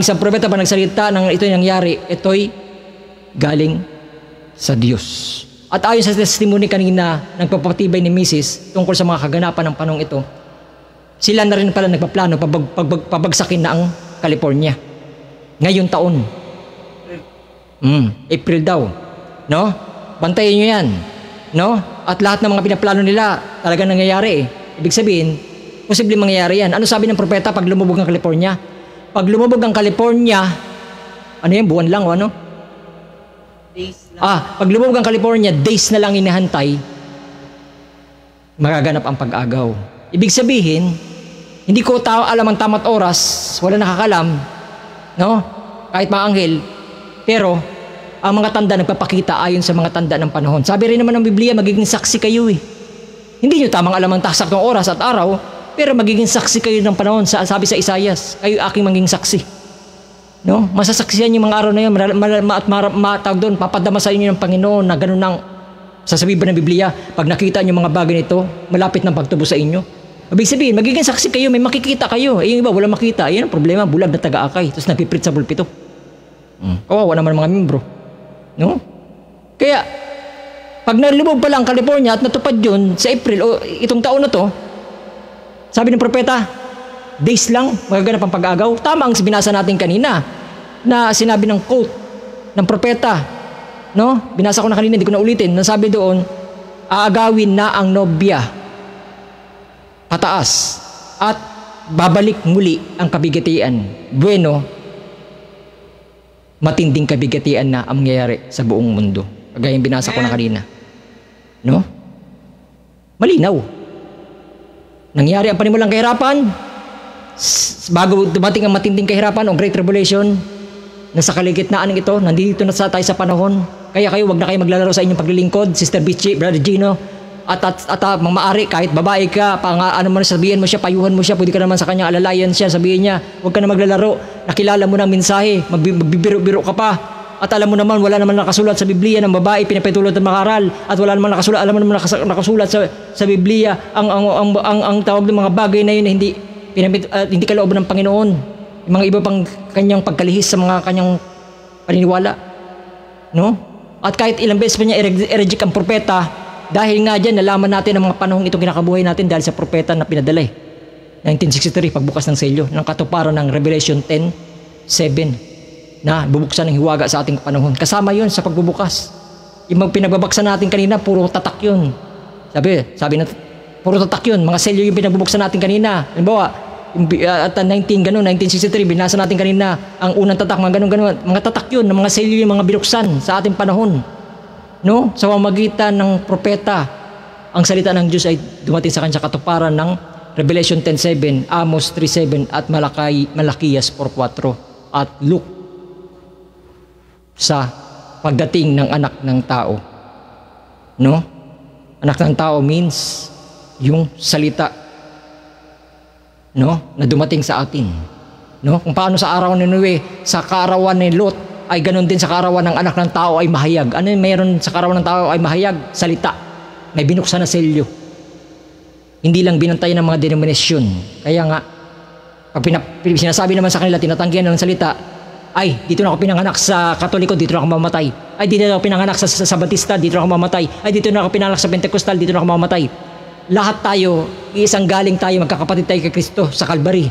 isang propeta pa nagsalita ng ito yung nangyari, ito'y galing sa Diyos. At ayon sa testimony kanina ng pagpapatibay ni Mrs. tungkol sa mga kaganapan ng panong ito, sila na rin pala nagpaplano pabagsakin na ang California. Ngayong taon. April daw. No? Bantayan nyo yan. No? At lahat ng mga pinaplano nila talagang nangyayari Ibig sabihin, posibleng mangyayari yan. Ano sabi ng propeta pag lumubog ang California? Pag lumubog ang California, ano yan, buwan lang o ano? Days lang. Pag lumubog ang California, days na lang inihantay, magaganap ang pag-agaw. Ibig sabihin, hindi ko alam ang tamat oras, wala nakakalam, no? Kahit mga anghel, pero ang mga tanda nagpapakita ayon sa mga tanda ng panahon. Sabi rin naman ng Biblia, magiging saksi kayo eh. Hindi nyo tamang alam ang tasak ng oras at araw, pero magiging saksi kayo ng panahon. Sabi sa Isaias, kayo aking maging saksi. No? Masasaksihan yung mga araw na yun, matawag doon, papadama sa inyo ng Panginoon na ganun ang sasabihin ba ng Biblia, pag nakita nyo mga bagay nito, malapit ng pagtubo sa inyo. Ibig sabihin, magiging saksi kayo, may makikita kayo. Yung iba, wala makita. Yan ang problema, bulag na taga-akay, tapos napiprit sa pulpito. Kawawa naman mga membro. No? Kaya, pag nalubog pa lang California at natupad yun sa April o itong taon na to, sabi ng propeta, days lang, magaganap ang pag-agaw. Tama ang binasa natin kanina na sinabi ng quote ng propeta. No? Binasa ko na kanina, hindi ko na ulitin. Nasabi doon, aagawin na ang nobya pataas at babalik muli ang kabigatian. Bueno, matinding kabigatian na ang mangyayari sa buong mundo. Kagaya yung binasa ko na kanina. No? Malinaw. Nangyari ang panimulang kahirapan, bago dumating ang matinding kahirapan o Great Tribulation, nasa kaligitnaan ng ito, nandito na tayo sa panahon. Kaya kayo, wag na kayo maglalaro sa inyong paglilingkod, Sister Bichi, Brother Gino, maaari kahit babae ka, ano man sabihin mo siya, payuhan mo siya, pwede ka naman sa kanya alalayan siya, sabihin niya, huwag ka na maglalaro, nakilala mo na ang mensahe, magbibiro-biro ka pa. At alam mo naman, wala naman nakasulat sa Biblia ng babae pinapatulad ng makaral, at wala naman nakasulat, alam mo naman nakasulat sa Biblia ang tawag ng mga bagay na yun hindi kalooban ng Panginoon. Yung mga iba pang kanyang pagkalihis sa mga kanyang paniniwala. No? At kahit ilang beses pa niya i-reject ang propeta, dahil nga dyan, nalaman natin ang mga panahong itong kinakabuhay natin dahil sa propeta na pinadala 1963, pagbukas ng selyo, ng katuparan ng Revelation 10:7, na bubuksan ng hiwaga sa ating panahon. Kasama yun sa pagbubukas. Yung pinagbabaksan natin kanina, puro tatak yun. Sabi na, puro tatak yun. Mga selyo yung pinagbubuksan natin kanina. Halimbawa, at 1963, binasa natin kanina, ang unang tatak, mga ganun. Mga tatak yun, ng mga selyo yung mga binuksan sa ating panahon. No? Sa pamamagitan ng propeta, ang salita ng Diyos ay dumating sa kanya katuparan ng Revelation 10:7, Amos 3:7 at Malakias 4:4 at Luke sa pagdating ng anak ng tao. No? Anak ng tao means yung salita, no, na dumating sa atin. No? Kung paano sa araw ni Noe, sa kaarawan ni Lot, ay ganun din sa kaarawan ng anak ng tao ay mahayag. Ano yung mayroon sa kaarawan ng tao ay mahayag? Salita. May binuksan na selyo. Hindi lang binantayan ng mga denominasyon. Kaya nga, pag sinasabi naman sa kanila, tinatanggihan ng salita, ay, dito na ako pinanganak sa Katoliko, dito na ako mamatay. Ay, dito na ako pinanganak sa Batista, dito na ako mamatay. Ay, dito na ako pinanganak sa Pentecostal, dito na ako mamatay. Lahat tayo, isang galing tayo, magkakapatid tayo kay Kristo sa Calvary.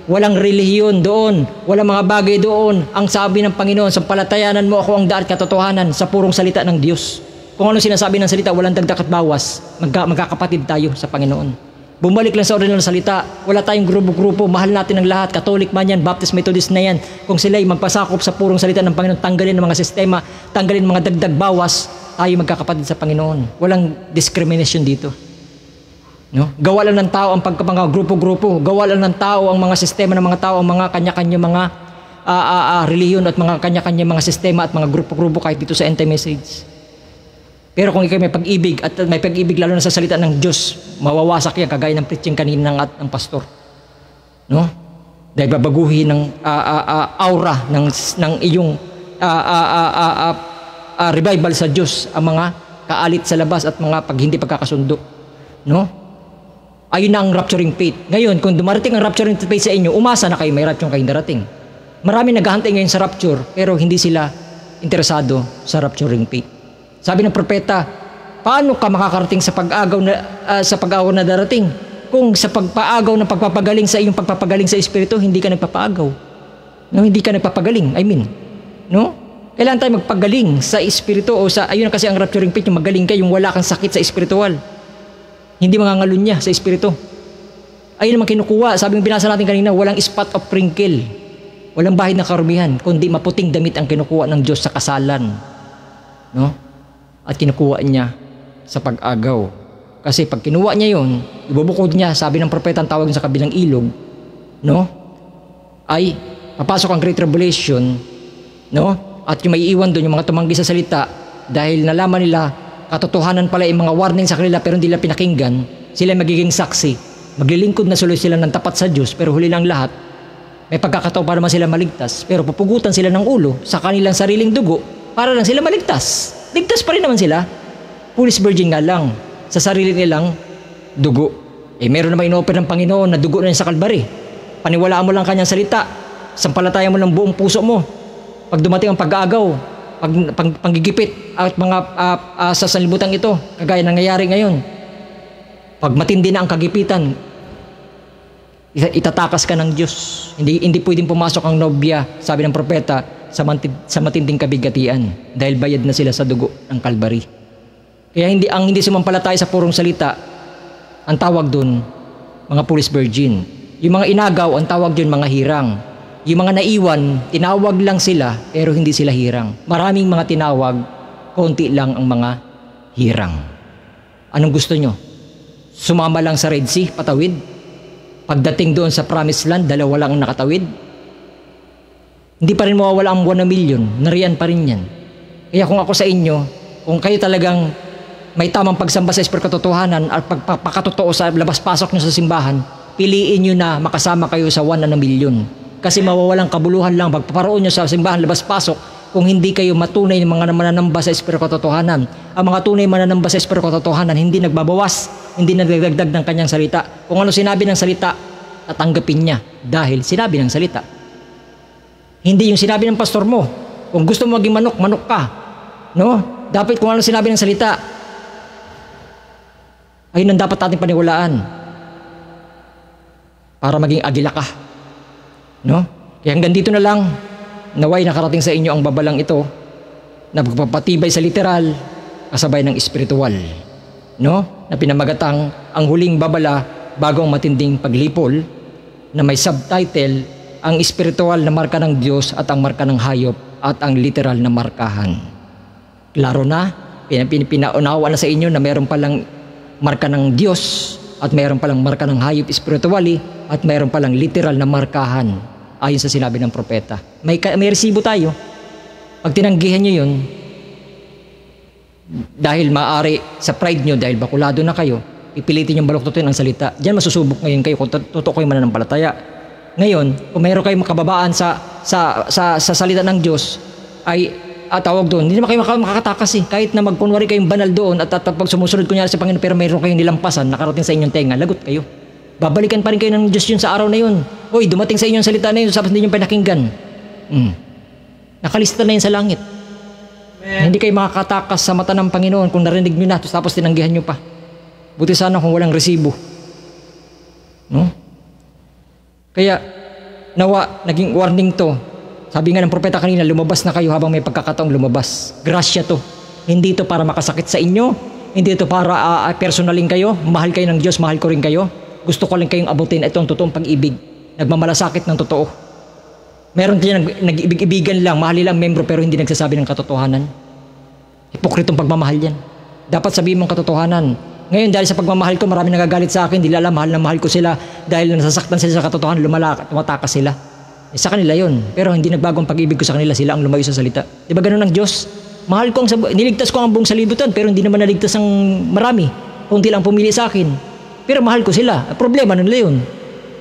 Walang relihiyon doon, walang mga bagay doon. Ang sabi ng Panginoon, sampalatayanan mo ako ang daan at katotohanan sa purong salita ng Diyos. Kung ano sinasabi ng salita, walang dagdag at bawas. Magkakapatid tayo sa Panginoon. Bumalik lang sa original na salita. Wala tayong grupo-grupo, mahal natin ang lahat. Catholic man yan, Baptist, Methodist na yan. Kung sila'y magpasakop sa purong salita ng Panginoon, tanggalin ang mga sistema, tanggalin mga dagdag bawas, tayo magkakapatid sa Panginoon. Walang discrimination dito. No? Gawa lang ng tao ang mga grupo-grupo, gawa lang ng tao ang mga sistema ng mga tao, ang mga kanya-kanya mga relihiyon at mga kanya-kanya mga sistema at mga grupo-grupo kahit dito sa anti-message. Pero kung ikaw may pag-ibig at may pag-ibig lalo na sa salita ng Diyos, mawawasak yan kagaya ng preaching kanina ng pastor. No? Dahil babaguhin ng aura ng iyong revival sa Diyos ang mga kaalit sa labas at mga hindi pagkakasundo. No? Ayun na ang rapturing faith. Ngayon, kung dumarating ang rapturing faith sa inyo, umasa na kayo may rapture kayong darating. Marami naghahantay ngayon sa rapture, pero hindi sila interesado sa rapturing faith. Sabi ng propeta, paano ka makakarating sa pag-agaw na darating? Kung sa pagpaagaw ng pagpapagaling sa iyong pagpapagaling sa Espiritu, hindi ka nagpapaagaw. No, hindi ka nagpapagaling. No? Kailangan tayo magpagaling sa Espiritu o ayun na kasi ang rapturing faith, yung magaling ka, yung wala kang sakit sa espiritual. Hindi mangangalunya sa espiritu. Ayun naman kinukuha. Sabi ng binasa natin kanina, walang spot of wrinkle. Walang bahid na karumihan, kundi maputing damit ang kinukuha ng Diyos sa kasalan. No? At kinukuha niya sa pag-agaw. Kasi pag kinuha niya yun, ibubukod niya, sabi ng propeta, ang tawag sa kabilang ilog, no? Ay, papasok ang Great Tribulation, no? At yung may iwan doon, yung mga tumanggi sa salita, dahil nalaman nila, katotohanan pala yung mga warning sa kanila pero hindi nila pinakinggan, sila magiging saksi. Maglilingkod na sila ng tapat sa Diyos pero huli lang lahat, may pagkakataon para naman sila maligtas pero pupugutan sila ng ulo sa kanilang sariling dugo para lang sila maligtas. Ligtas pa rin naman sila. Foolish virgin nga lang sa sarili nilang dugo. Meron naman inoper ng Panginoon na dugo na sa Kalbari. Paniwalaan mo lang kanyang salita. Sampalatayan mo lang buong puso mo. Pag dumating ang pag-aagaw, panggigipit at mga sa sanlibutan ito, kagaya nangyayari ngayon. Pag matindi na ang kagipitan, itatakas ka ng Diyos. Hindi pwedeng pumasok ang nobya, sabi ng propeta, sa matinding kabigatian dahil bayad na sila sa dugo ng Kalbari. Kaya hindi sumampalataya sa purong salita, ang tawag doon, mga foolish virgin. Yung mga inagaw, ang tawag doon, mga hirang. Yung mga naiwan, tinawag lang sila, pero hindi sila hirang. Maraming mga tinawag, konti lang ang mga hirang. Anong gusto nyo? Sumama lang sa Red Sea, patawid? Pagdating doon sa Promised Land, dalawa lang ang nakatawid? Hindi pa rin mawawala ang 1 million, nariyan pa rin yan. Kaya kung ako sa inyo, kung kayo talagang may tamang pagsamba sa Espiritu katotohanan at pagpapakatotoo sa labas-pasok nyo sa simbahan, piliin nyo na makasama kayo sa 1 na milyon. Kasi mawawalang kabuluhan lang pagpaparoon nyo sa simbahan labas-pasok kung hindi kayo matunay ng mga mananamba sa Espiritu katotohanan. Ang mga tunay mananamba sa Espiritu katotohanan, hindi nagbabawas, hindi nagdagdag ng kanyang salita. Kung ano sinabi ng salita, tatanggapin niya dahil sinabi ng salita. Hindi yung sinabi ng pastor mo. Kung gusto mo maging manok, manok ka. No? Dapat kung ano sinabi ng salita, ayun ang dapat ating paniwalaan para maging agila ka. No? Kaya hanggang dito na lang, naway nakarating sa inyo ang babalang ito na magpapatibay sa literal kasabay ng espiritual. No? Na pinamagatang ang huling babala bago ang matinding paglipol na may subtitle ang espiritual na marka ng Diyos at ang marka ng hayop at ang literal na markahan. Klaro na, pinaunawa na sa inyo na mayroon palang marka ng Diyos at mayroon palang marka ng hayop spiritually at mayroon palang literal na markahan ayon sa sinabi ng propeta. May resibo tayo. Pag tinanggihan nyo yun, dahil maaari sa pride nyo, dahil bakulado na kayo, pipilitin yung baluktutin ang salita. Diyan masusubok ngayon kayo kung totoo kayo mananampalataya. Ngayon, kung mayroon kayong makababaan sa salita ng Diyos, ay tawag doon, hindi naman kayo makakatakas eh. Kahit na magkunwari kayong banal doon at pag sumusunod kunyari sa Panginoon pero mayroon kayong nilampasan, nakarating sa inyong tenga, lagot kayo. Babalikan pa rin kayo ng Diyos yun sa araw na yun. Hoy, dumating sa inyong salita na yun, tapos hindi nyo pinakinggan. Nakalista na yun sa langit. Hindi kayo makakatakas sa mata ng Panginoon kung narinig nyo na, tapos tinanggihan nyo pa. Buti sana kung walang resibo. No? Kaya, nawa, naging warning to. Sabi nga ng propeta kanina, lumabas na kayo habang may pagkakataong lumabas. Grasya to. Hindi to para makasakit sa inyo. Hindi to para personalin kayo. Mahal kayo ng Diyos, mahal ko rin kayo. Gusto ko lang kayong abutin itong totoong pag-ibig. Nagmamalasakit ng totoo. Meron din nag-ibig-ibigan lang, mahalin lang membro pero hindi nagsasabi ng katotohanan. Hipokritong pagmamahal yan. Dapat sabihin mong katotohanan. Ngayon dahil sa pagmamahal ko, marami nagagalit sa akin, hindi alam, mahal na mahal ko sila. Dahil nasasaktan sila sa katotohanan, tumatakas sila. Sa kanila yun. Pero hindi nagbago ang pag-ibig ko sa kanila, sila ang lumayo sa salita. Di ba ganun ang Diyos? Mahal ko niligtas ko ang buong salibutan, pero hindi naman naligtas ang marami. Kunti lang pumili sa akin. Pero mahal ko sila. Problema na nila yun.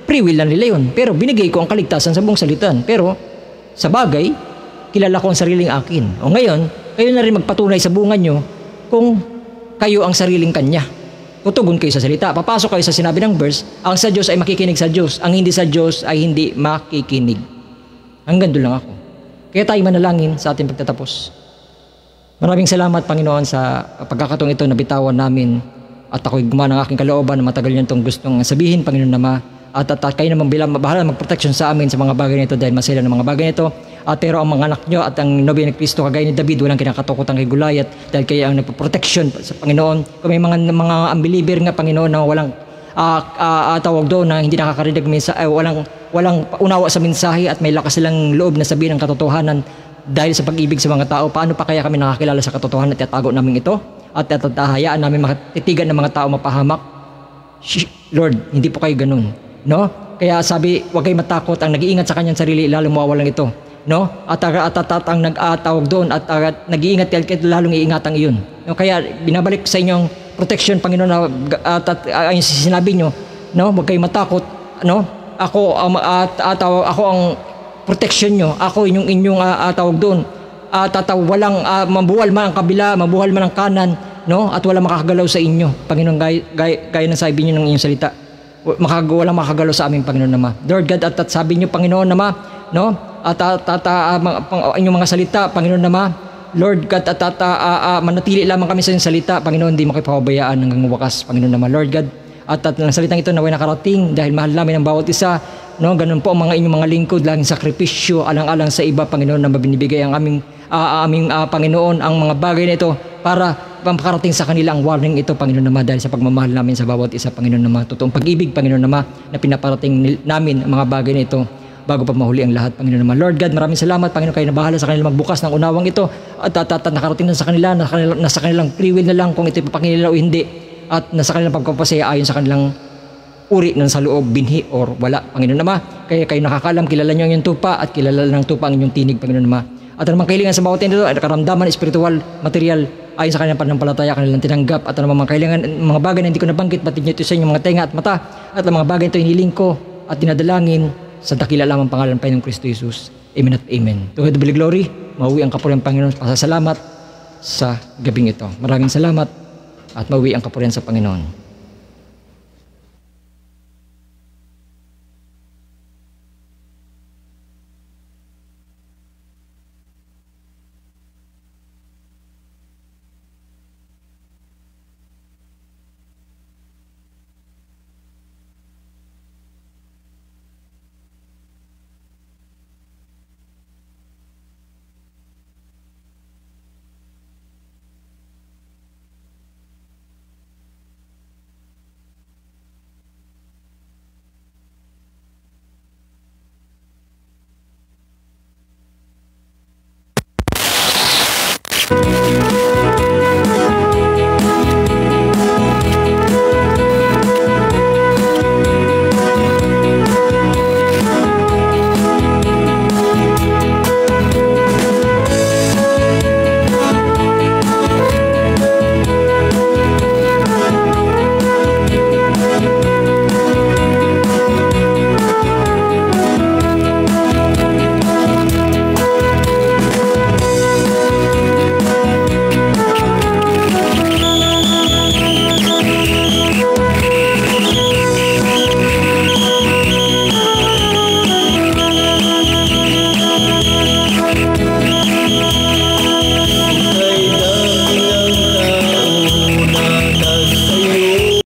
Free will na nila yun. Pero binigay ko ang kaligtasan sa buong salitan. Pero sa bagay, kilala ko ang sariling akin. O ngayon, kayo na rin magpatunay sa bunga nyo kung kayo ang sariling kanya. Tutugon kayo sa salita. Papasok kayo sa sinabi ng verse, ang sa Diyos ay makikinig sa Diyos. Ang hindi sa Diyos ay hindi makikinig. Hanggang doon lang ako. Kaya tayo manalangin sa ating pagtatapos. Maraming salamat, Panginoon, sa pagkakataong ito na bitawan namin at ako'y gumawa ng aking kalooban na matagal niyo itong gustong sabihin, Panginoon Ama. At kayo naman bahala mag-protection sa amin sa mga bagay nito dahil masila ng mga bagay nito. Pero ang mga anak nyo at ang nobya ni Kristo kagaya ni David, walang kinakatakutan kay Goliath dahil kayo ang nagpo-protection sa Panginoon. Kung may mga unbeliever nga, Panginoon, na walang tawag doon na hindi nakakarinig walang unawa sa mensahe at may lakas silang loob na sabihin ang katotohanan dahil sa pag-ibig sa mga tao, paano pa kaya kami nakakilala sa katotohanan at tatago namin ito at hayaan namin makatitigan ng mga tao mapahamak? Lord, hindi po kayo ganun, no? Kaya sabi, huwag kayo matakot, ang nag-iingat sa kanyang sarili lalo mawawalan ito, no? At ang nag-atawag doon at nag-iingat lalong iingatan iyon, no? Kaya binabalik sa inyong protection, Panginoon, at ayun sinabi nyo, no? Huwag kayo matakot, no? Ako ang protection nyo, ako inyong tawag doon, at walang mabuhal man ang kabila, mabuhal man ang kanan, no? At walang makakagalaw sa inyo, Panginoon, gaya ng sabi nyo ng inyong salita. Walang makakagalaw sa aming Panginoon Ama. Lord God, at sabi nyo, Panginoon Ama, no? At inyong mga salita, Panginoon Ama, Lord God, at manatili lamang kami sa inyong salita, Panginoon, hindi mo kayo pababayaan hanggang wakas, Panginoon Ama, Lord God. At ng salitang ito naway nakarating dahil mahal namin ang bawat isa, no? Ganun po ang mga inyong mga lingkod, laging sakripisyo, alang-alang sa iba, Panginoon, na mabinibigay ang aming Panginoon, ang mga bagay na ito para makarating sa kanila ang warning ito, Panginoon Ama, dahil sa pagmamahal namin sa bawat isa, Panginoon Ama, totoong pag-ibig, Panginoon Ama, na pinaparating namin ang mga bagay na ito bago pa mahuli ang lahat, Panginoon Ama. Lord God, maraming salamat, Panginoon, kayo na bahala sa kanila magbukas ng unawang ito at nakarating na sa kanila, nasa kanilang free will na lang kung ito ipapakinggan nila o hindi, at nasa kanilang pagpapasaya ayon sa kanilang uri ng sa loob, binhi or wala, Panginoon Ama. Kaya kayo nakakalam, kilala nyo ang inyong tupa at kilala ng tupa ang inyong tinig, Panginoon Ama. At anumang kahilingan sa bawat ito ay karamdaman, espiritual, material, ayon sa kanilang pananampalataya, kanilang tinanggap at ang mga kailangan, mga bagay na hindi ko nabanggit, batid niyo ito sa inyong mga tenga at mata, at ang mga bagay ito iniling ko at dinadalangin sa dakila lamang pangalan ng Panginoong Kristo Jesus. Amen at amen. To God be the glory, mauwi ang kapurihan ng Panginoon. Pasasalamat sa gabing ito. Maraming salamat at mauwi ang kapurihan sa Panginoon.